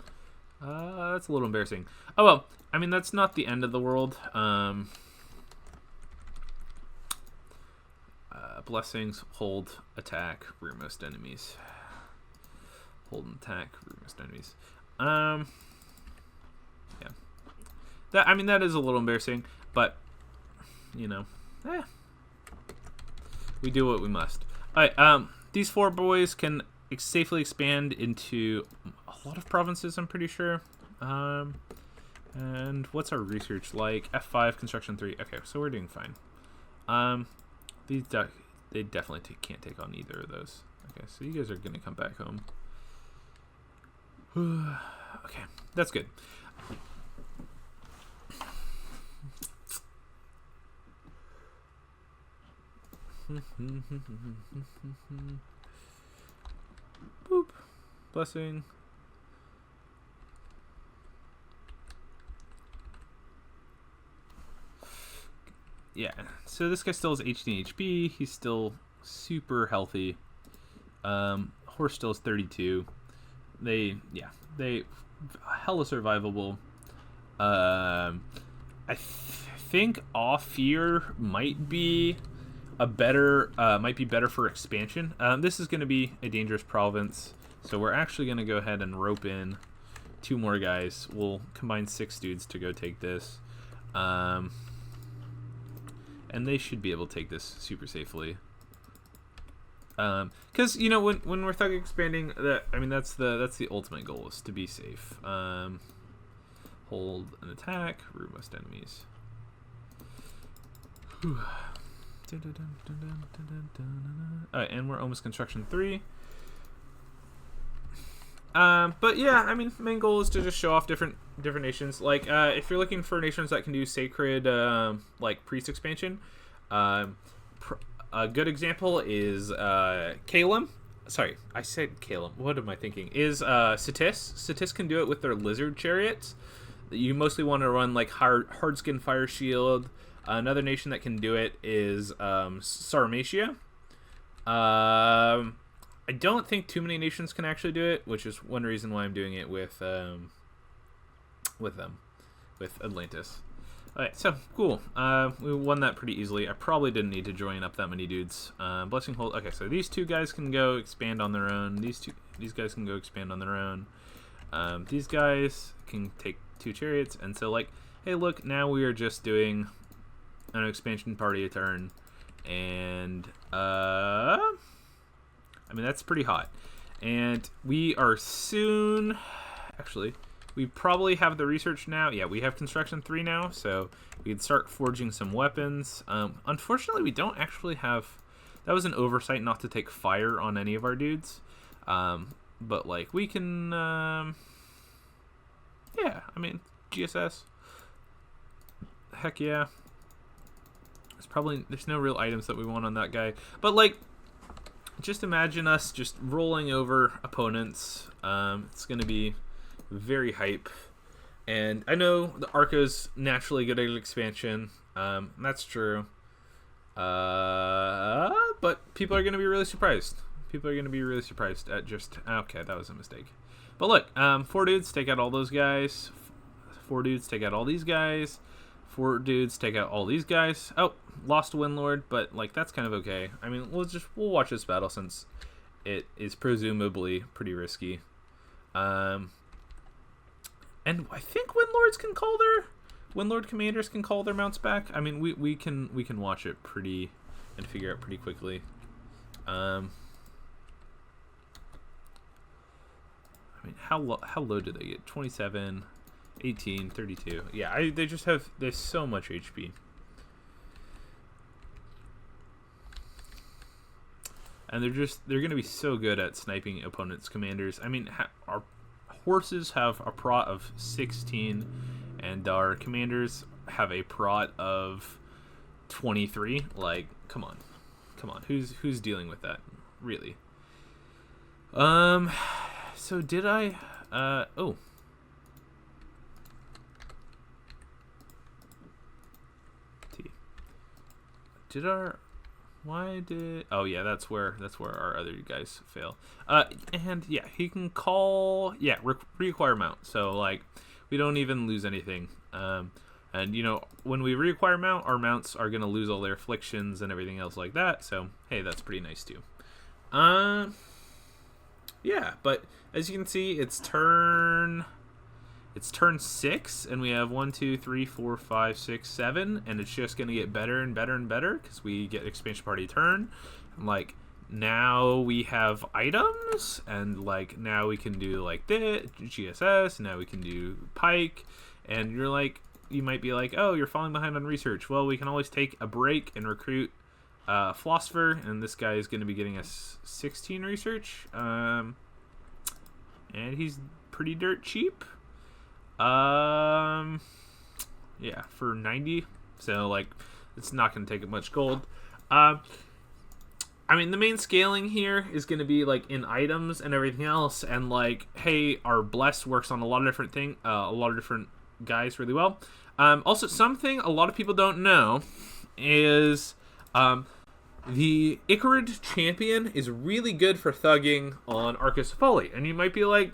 That's a little embarrassing. Oh well. I mean, that's not the end of the world. Blessings, hold, attack, rear most enemies. Hold and attack, rear most enemies. Yeah. That is a little embarrassing, but you know, we do what we must. All right. These 4 boys can safely expand into a lot of provinces, I'm pretty sure. And what's our research like? F5, construction 3. Okay, so we're doing fine. They definitely can't take on either of those. Okay, so you guys are gonna come back home. Okay, that's good. Boop. Blessing. Yeah, so this guy still has 18 HP. He's still super healthy. Horse still has 32. They hella survivable. I think off here might be better for expansion. This is going to be a dangerous province, so we're actually going to go ahead and rope in 2 more guys. We'll combine 6 dudes to go take this. And they should be able to take this super safely. Because you know when we're thug expanding, that's the ultimate goal, is to be safe. Hold an attack, root most enemies. Alright, and we're almost construction 3. But yeah, I mean, main goal is to just show off different nations. Like, if you're looking for nations that can do sacred, like priest expansion, a good example is Caelum. Sorry, I said Caelum. What am I thinking? Is Cetis. Cetis can do it with their lizard chariots. You mostly want to run like hardskin Fireshield. Another nation that can do it is Sarmatia. I don't think too many nations can actually do it, which is one reason why I'm doing it with Atlantis. Alright, so cool. We won that pretty easily. I probably didn't need to join up that many dudes. Blessing hold. Okay, so these 2 guys can go expand on their own. These guys can go expand on their own. These guys can take 2 chariots, and so like, hey, look, now we are just doing an expansion party a turn, and I mean, that's pretty hot. And we are soon... Actually, we probably have the research now. Yeah, we have construction 3 now, so we can start forging some weapons. Unfortunately, we don't actually have... That was an oversight not to take fire on any of our dudes. But, like, we can... yeah, I mean, GSS. Heck yeah. There's no real items that we want on that guy. But, like... Just imagine us just rolling over opponents. It's going to be very hype. And I know the Arco's naturally good at expansion. That's true. But people are going to be really surprised. People are going to be really surprised at just... Okay, that was a mistake. But look, 4 dudes, take out all those guys. 4 dudes, take out all these guys. 4 dudes, take out all these guys. Oh, lost a Windlord, but like that's kind of okay. I mean, we'll watch this battle since it is presumably pretty risky. And I think Windlord commanders can call their mounts back. I mean, we can watch it and figure out pretty quickly. I mean, how low did they get? 27. 18, 32. Yeah, there's so much HP. And they're going to be so good at sniping opponents' commanders. I mean, our horses have a Prot of 16, and our commanders have a Prot of 23. Like, come on. Who's dealing with that? Really? So did I... oh. Why did... Oh, yeah, that's where our other guys fail. And, yeah, he can call... Yeah, reacquire mount. So, like, we don't even lose anything. And, you know, when we reacquire mount, our mounts are going to lose all their afflictions and everything else like that. So, hey, that's pretty nice, too. Yeah, but as you can see, it's turn 6, and we have 1, 2, 3, 4, 5, 6, 7, and it's just gonna get better and better and better because we get expansion party turn. And, like, now we have items, and like now we can do like the GSS. Now we can do Pike, and you're like, you might be like, oh, you're falling behind on research. Well, we can always take a break and recruit Philosopher, and this guy is going to be getting us 16 research, and he's pretty dirt cheap. Yeah, for 90, so like it's not going to take much gold. I mean, the main scaling here is going to be like in items and everything else, and like, hey, our bless works on a lot of different a lot of different guys really well. Also, something a lot of people don't know is the Icarid champion is really good for thugging on Arco. And you might be like,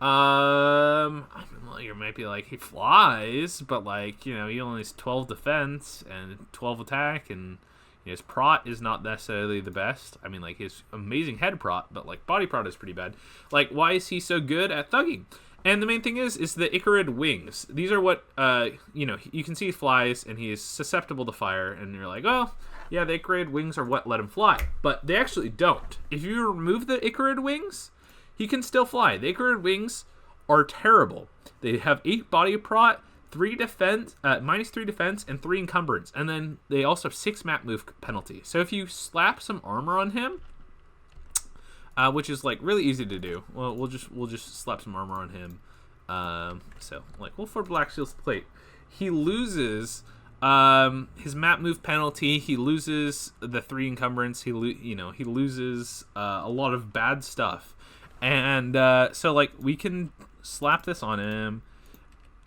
you might be like, he flies, but like, you know, he only has 12 defense and 12 attack, and his Prot is not necessarily the best. I mean, like, his amazing head Prot, but like body Prot is pretty bad. Like, why is he so good at thugging? And the main thing is the Icarid wings. These are what, you know, you can see he flies, and he is susceptible to fire, and you're like, oh, yeah, the Icarid wings are what let him fly. But they actually don't. If you remove the Icarid wings, he can still fly. The Icarid wings are terrible. They have 8 body Prot, 3 defense, -3 defense, and 3 encumbrance. And then they also have 6 map move penalty. So if you slap some armor on him, which is like really easy to do. Well, we'll just slap some armor on him. So like, well, for Black Shield's plate, he loses his map move penalty. He loses the 3 encumbrance. He loses a lot of bad stuff. And so like we can slap this on him,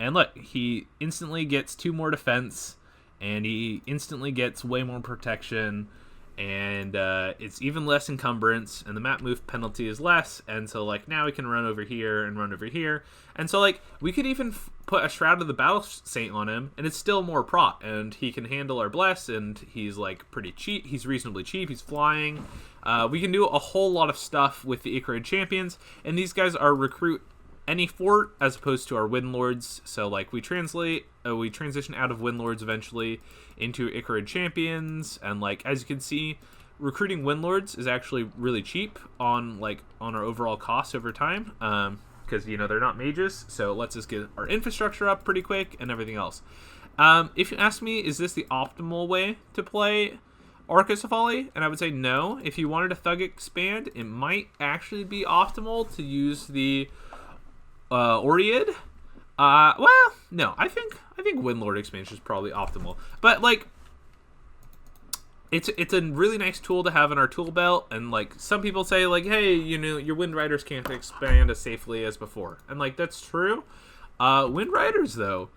and look, he instantly gets 2 more defense, and he instantly gets way more protection. And it's even less encumbrance, and the map move penalty is less, and so like now we can run over here and run over here, and so like we could even put a Shroud of the Battle Saint on him, and it's still more Prot, and he can handle our bless, and he's like pretty cheap. He's reasonably cheap. He's flying. We can do a whole lot of stuff with the Icarid champions, and these guys are recruit any fort as opposed to our Windlords. So like we transition out of Windlords eventually into Icarid champions, and like as you can see, recruiting Windlords is actually really cheap on our overall costs over time, because you know they're not mages, so it lets us get our infrastructure up pretty quick and everything else. If you ask me, is this the optimal way to play Arco? And I would say no. If you wanted to thug expand, it might actually be optimal to use the Oread. Well, no, I think Windlord expansion is probably optimal, but like it's a really nice tool to have in our tool belt. And like some people say like, hey, you know, your Wind Riders can't expand as safely as before, and like that's true. Wind Riders though,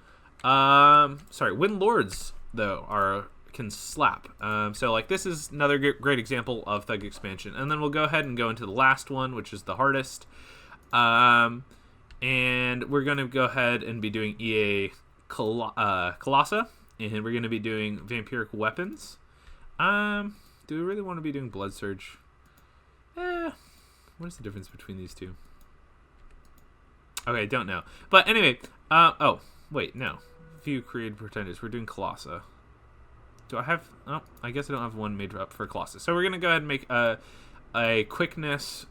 Windlords though can slap. So like this is another great example of thug expansion, and then we'll go ahead and go into the last one, which is the hardest. And we're going to go ahead and be doing EA Kailasa, and we're going to be doing vampiric weapons. Do we really want to be doing Blood Surge? What is the difference between these two? Okay, don't know. But anyway, oh, wait, no. Few created pretenders. We're doing Kailasa. Do I have... Oh, I guess I don't have one made up for Kailasa. So we're going to go ahead and make a Quickness...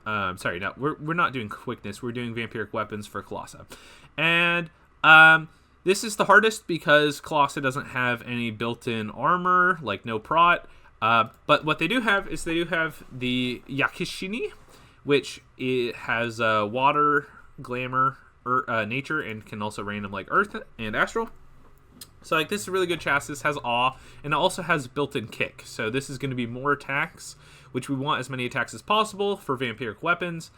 sorry, no, we're not doing Quickness. We're doing vampiric weapons for Kailasa. And this is the hardest because Kailasa doesn't have any built-in armor, like no Prot. But what they do have is they do have the Yakishini, which it has water, glamour, nature, and can also random like earth and astral. So like this is a really good chassis. This has awe, and it also has built-in kick. So this is going to be more attacks, which we want as many attacks as possible for vampiric weapons.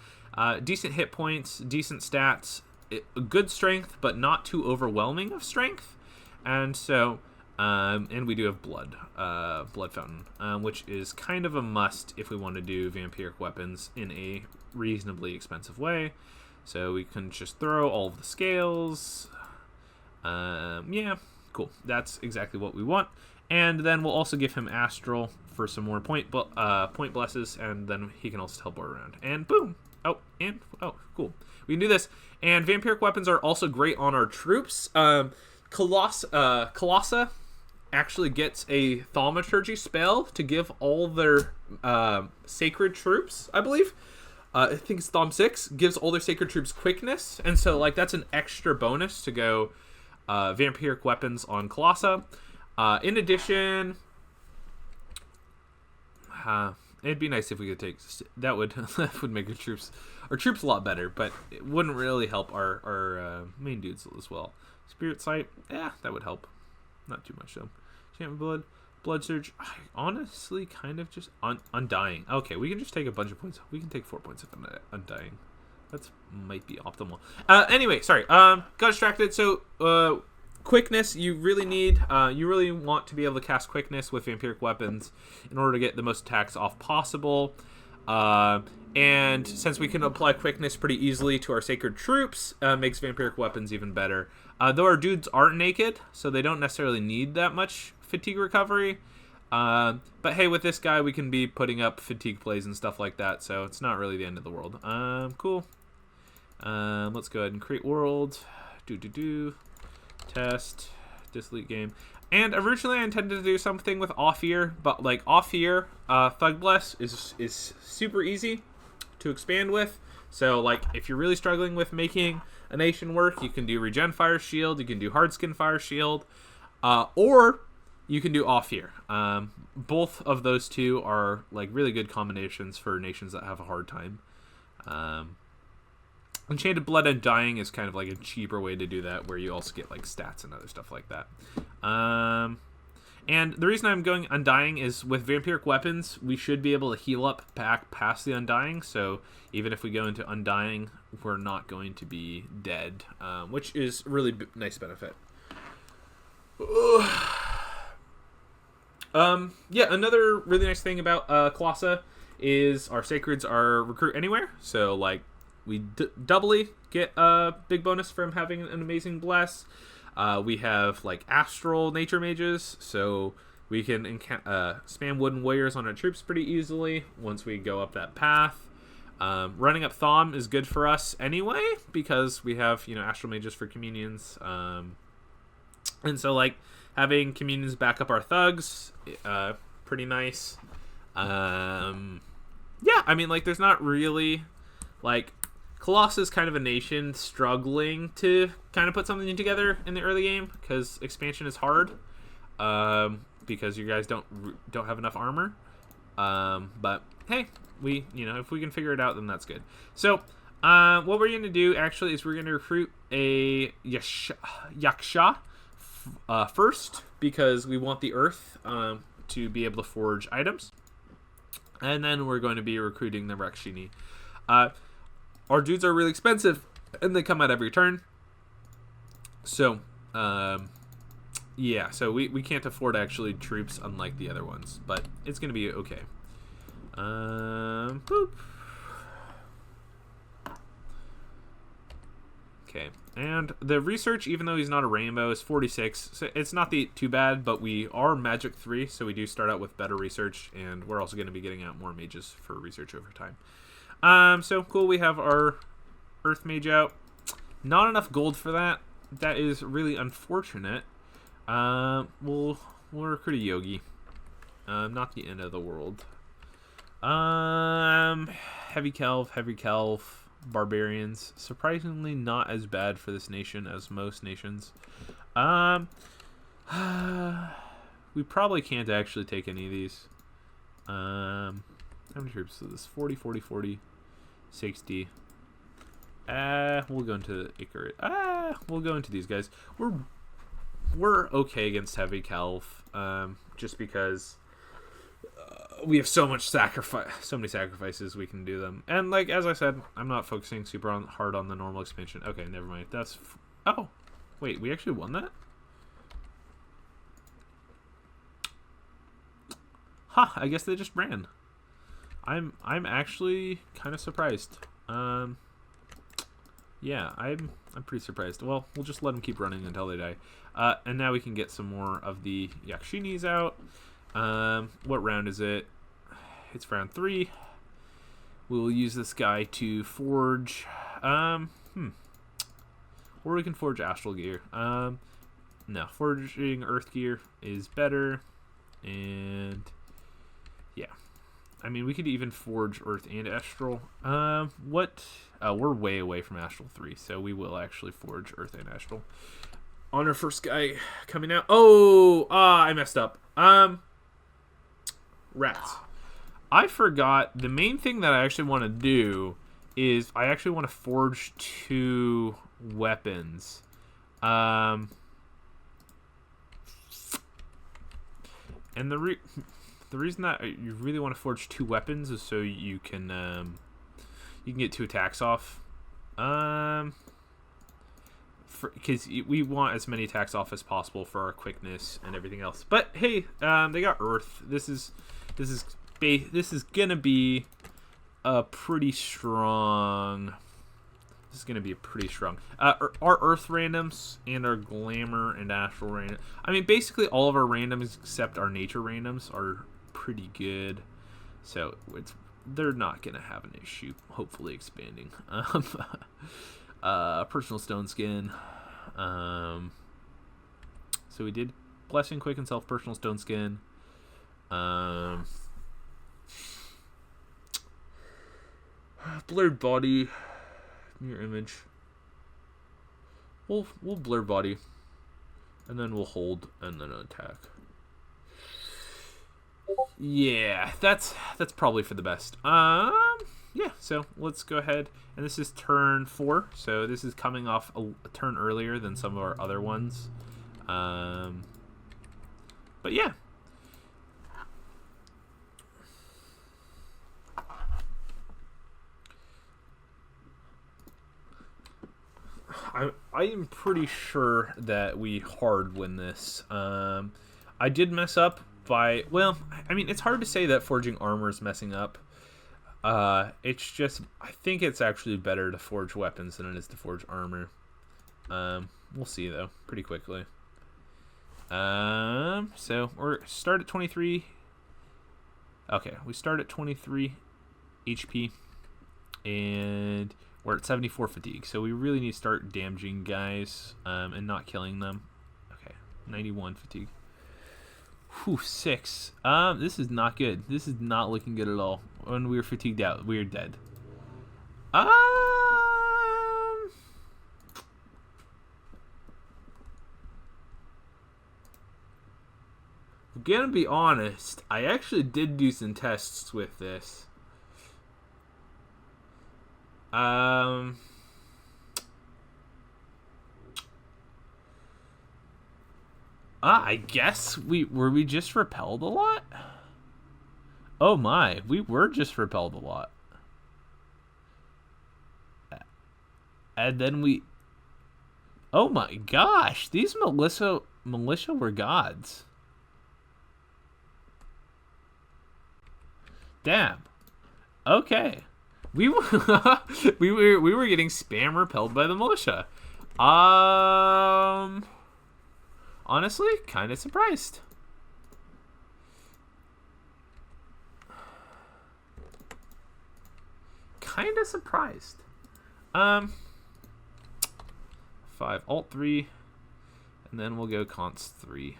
Decent hit points, decent stats, good strength, but not too overwhelming of strength. And so And we do have Blood Fountain, which is kind of a must if we want to do vampiric weapons in a reasonably expensive way. So we can just throw all of the scales. Yeah, cool. That's exactly what we want. And then we'll also give him Astral for some more point blesses, and then he can also teleport around. And boom! Oh, cool. We can do this. And vampiric weapons are also great on our troops. Kailasa actually gets a thaumaturgy spell to give all their sacred troops, I believe. I think it's Thom 6, gives all their sacred troops quickness. And so, like, that's an extra bonus to go vampiric weapons on Kailasa. In addition, it'd be nice if we could take that would make our troops a lot better, but it wouldn't really help our main dudes as well. Spirit Sight, yeah, that would help. Not too much though. Enchantment Blood Surge. I honestly kind of just Undying. Okay, we can just take a bunch of points. We can take 4 points of Undying. That might be optimal. Anyway, sorry. Got distracted. So Quickness, you really need. You really want to be able to cast Quickness with vampiric weapons in order to get the most attacks off possible. And since we can apply Quickness pretty easily to our sacred troops, makes vampiric weapons even better. Though our dudes aren't naked, so they don't necessarily need that much fatigue recovery. But hey, with this guy, we can be putting up fatigue plays and stuff like that, so it's not really the end of the world. Cool. Let's go ahead and create world. Test. Delete game. And originally I intended to do something with off-ear, but like off-ear, Thug Bless is super easy to expand with. So like if you're really struggling with making a nation work, you can do Regen Fireshield, you can do Hardskin Fireshield, or you can do off-ear. Both of those two are like really good combinations for nations that have a hard time. Enchanted Blood Undying is kind of like a cheaper way to do that, where you also get like stats and other stuff like that. And the reason I'm going Undying is with vampiric weapons, we should be able to heal up back past the Undying. So even if we go into Undying, we're not going to be dead, which is a really nice benefit. Yeah, another really nice thing about Kailasa is our sacreds are recruit anywhere. So like we doubly get a big bonus from having an amazing bless. We have like astral nature mages, so we can spam wooden warriors on our troops pretty easily once we go up that path. Running up Thom is good for us anyway, because we have, astral mages for communions. And so like having communions back up our thugs, pretty nice. Yeah, I mean, like there's not really like Kailasa is kind of a nation struggling to kind of put something together in the early game because expansion is hard, because you guys don't have enough armor. But hey, if we can figure it out, then that's good. So what we're going to do actually is we're going to recruit a Yaksha first, because we want the earth to be able to forge items, and then we're going to be recruiting the Rakshini. Our dudes are really expensive, and they come out every turn. So, yeah, so we can't afford actually troops unlike the other ones, but it's going to be okay. Boop. Okay, and the research, even though he's not a rainbow, is 46. So it's not too bad, but we are magic 3, so we do start out with better research, and we're also going to be getting out more mages for research over time. So cool, we have our Earth Mage out. Not enough gold for that. That is really unfortunate. We'll recruit a Yogi. Not the end of the world. Heavy Kelv, Barbarians. Surprisingly not as bad for this nation as most nations. We probably can't actually take any of these. How many troops is this? 40, 40, 40, 60. We'll go into Icarus. We'll go into these guys. We're okay against Heavy Kelv, just because we have so many sacrifices we can do them. And like as I said, I'm not focusing super hard on the normal expansion. Okay, never mind. Oh, wait, we actually won that? I guess they just ran. I'm actually kind of surprised. Yeah, I'm pretty surprised. Well, we'll just let them keep running until they die. And now we can get some more of the Yakshinis out. What round is it? It's round 3. We'll use this guy to forge. Or we can forge astral gear. No, forging earth gear is better. And yeah, I mean, we could even forge earth and astral. What? We're way away from astral 3, so we will actually forge earth and astral. On our first guy coming out. Oh, I messed up. Rats. I forgot the main thing that I actually want to do is I actually want to forge 2 weapons. And the reason that you really want to forge 2 weapons is so you can get 2 attacks off. Because we want as many attacks off as possible for our quickness and everything else. But hey, they got earth. This is gonna be a pretty strong. This is gonna be a pretty strong. Our earth randoms and our glamour and astral random. I mean, basically all of our randoms except our nature randoms are pretty good. So they're not gonna have an issue. Hopefully expanding. Personal stone skin. So we did blessing, quick, and self. Personal stone skin. Blurred body, mirror image. We'll blur body, and then we'll hold, and then attack. Yeah, that's probably for the best. Yeah. So let's go ahead, and this is turn 4. So this is coming off a turn earlier than some of our other ones. But yeah. I am pretty sure that we hard win this. I did mess up by, well, I mean, it's hard to say that forging armor is messing up. It's just, I think it's actually better to forge weapons than it is to forge armor. We'll see though, pretty quickly. So we're start at 23. Okay, we start at 23 HP, and we're at 74 fatigue, so we really need to start damaging guys and not killing them. Okay, 91 fatigue. Whew, 6. This is not good. This is not looking good at all. When we were fatigued out, we are dead. I'm gonna be honest. I actually did do some tests with this. I guess we just repelled a lot? Oh my, we were just repelled a lot. And then we... Oh my gosh, these militia were gods. Damn. Okay. We were getting spam repelled by the militia. Honestly, kind of surprised. Kind of surprised. 5 alt 3, and then we'll go const 3.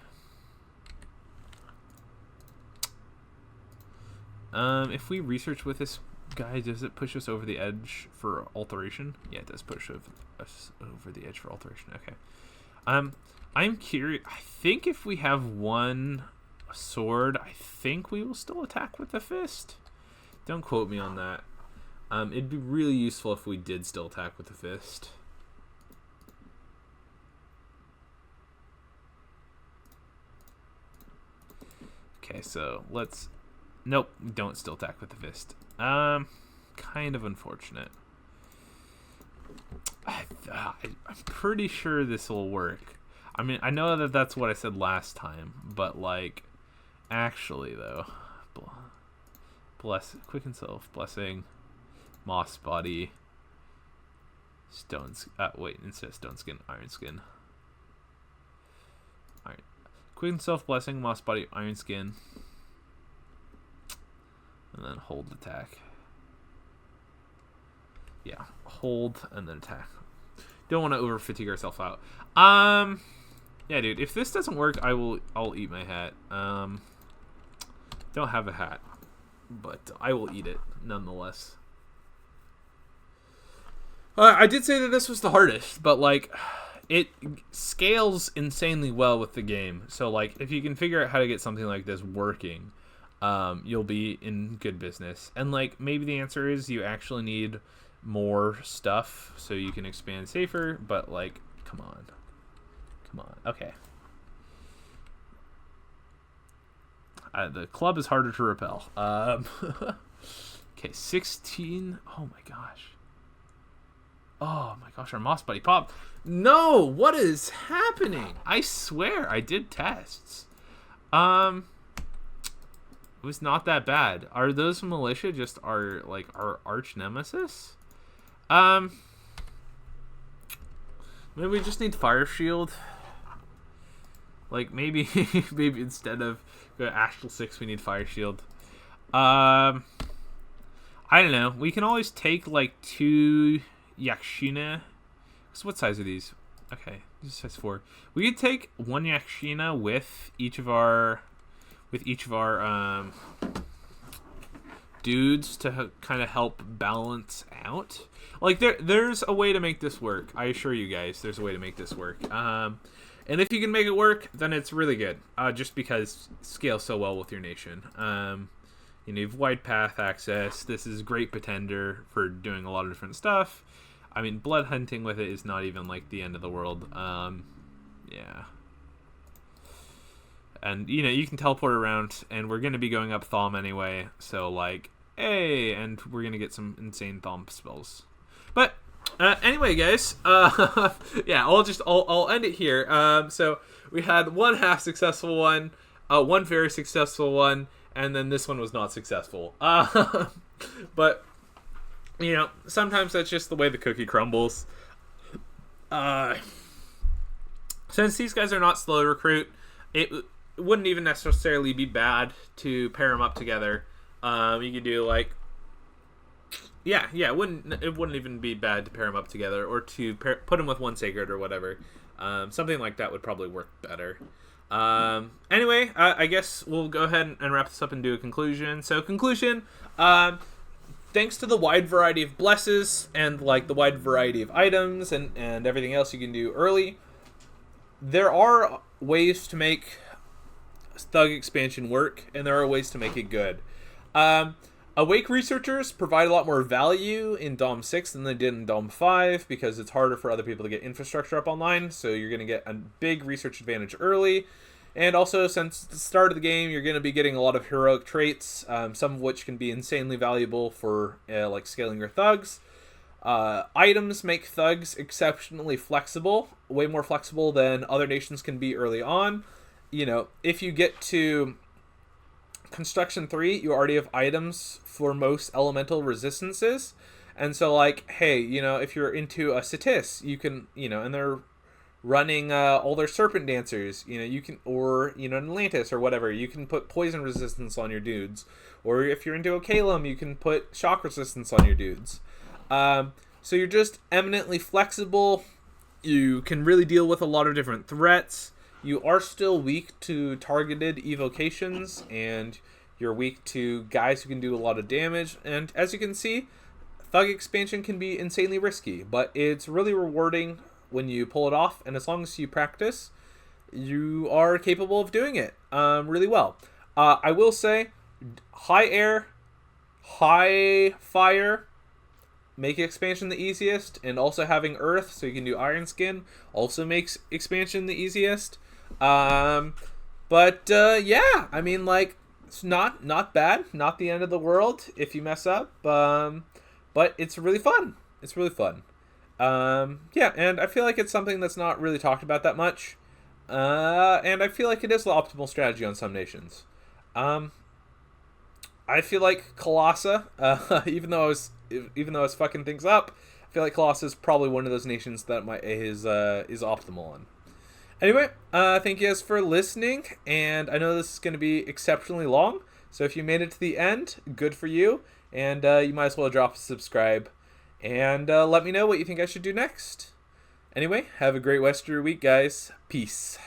If we research with this guy, does it push us over the edge for alteration? Yeah, it does push us over the edge for alteration. Okay. I'm curious. I think if we have one sword, I think we will still attack with the fist. Don't quote me on that. It'd be really useful if we did still attack with the fist. Okay, so let's... Nope, don't still attack with the fist. Kind of unfortunate. I'm pretty sure this will work. I mean, I know that that's what I said last time, but, like, actually, though, Quicken Self, Blessing, Mossbody, Stones. Wait, instead of Stone Skin, Ironskin. Alright. Quicken Self, Blessing, Mossbody, Ironskin. And then hold attack. Yeah, hold and then attack. Don't want to over fatigue ourselves out. Yeah, dude. If this doesn't work, I'll eat my hat. Don't have a hat, but I will eat it nonetheless. I did say that this was the hardest, but like, it scales insanely well with the game. So like, if you can figure out how to get something like this working, you'll be in good business. And like, maybe the answer is you actually need more stuff so you can expand safer. But like, come on. Okay. The club is harder to repel. Okay, 16. Oh my gosh. Our mossbody popped. No, what is happening? I swear I did tests. It was not that bad. Are those militia just our arch nemesis? Maybe we just need Fireshield. Like maybe instead of Astral 6 we need Fireshield. I don't know. We can always take like 2 Yakshina. So what size are these? Okay, this is size 4. We could take 1 Yakshina with each of our dudes to kind of help balance out. Like there's a way to make this work. I assure you guys, there's a way to make this work. And if you can make it work, then it's really good. Just because it scales so well with your nation. You have wide path access. This is great pretender for doing a lot of different stuff. I mean, blood hunting with it is not even like the end of the world. Yeah. And you can teleport around, and we're gonna be going up Thom anyway. So like, hey, and we're gonna get some insane Thom spells. But anyway, guys, yeah, I'll end it here. So we had one half successful one, one very successful one, and then this one was not successful. But sometimes that's just the way the cookie crumbles. Since these guys are not slow to recruit, it wouldn't even necessarily be bad to pair them up together. You could do like, it wouldn't even be bad to pair them up together, or to put them with one sacred or whatever. Something like that would probably work better. Anyway, I guess we'll go ahead and wrap this up and do a conclusion. So conclusion, thanks to the wide variety of blesses and like the wide variety of items and everything else you can do early, there are ways to make Thug expansion work, and there are ways to make it good. Awake researchers provide a lot more value in Dom 6 than they did in Dom 5 because it's harder for other people to get infrastructure up online, so you're going to get a big research advantage early. And also, since the start of the game, you're going to be getting a lot of heroic traits, some of which can be insanely valuable for like scaling your thugs. Items make thugs exceptionally flexible, way more flexible than other nations can be early on. If you get to Construction 3, you already have items for most elemental resistances. And so, like, hey, if you're into a Satis, you can, and they're running all their Serpent Dancers, you can, or, an Atlantis or whatever, you can put poison resistance on your dudes. Or if you're into a Caelum, you can put shock resistance on your dudes. So you're just eminently flexible. You can really deal with a lot of different threats. You are still weak to targeted evocations, and you're weak to guys who can do a lot of damage. And as you can see, Thug expansion can be insanely risky, but it's really rewarding when you pull it off, and as long as you practice, you are capable of doing it really well. I will say, high air, high fire, make expansion the easiest, and also having earth, so you can do ironskin, also makes expansion the easiest. Yeah, I mean, like, it's not bad, not the end of the world if you mess up, but it's really fun. It's really fun. Yeah, and I feel like it's something that's not really talked about that much, and I feel like it is the optimal strategy on some nations. I feel like Kailasa, even though I was fucking things up, I feel like Kailasa is probably one of those nations that is optimal on. Anyway, thank you guys for listening, and I know this is going to be exceptionally long, so if you made it to the end, good for you, and you might as well drop a subscribe, and let me know what you think I should do next. Anyway, have a great rest of your week, guys. Peace.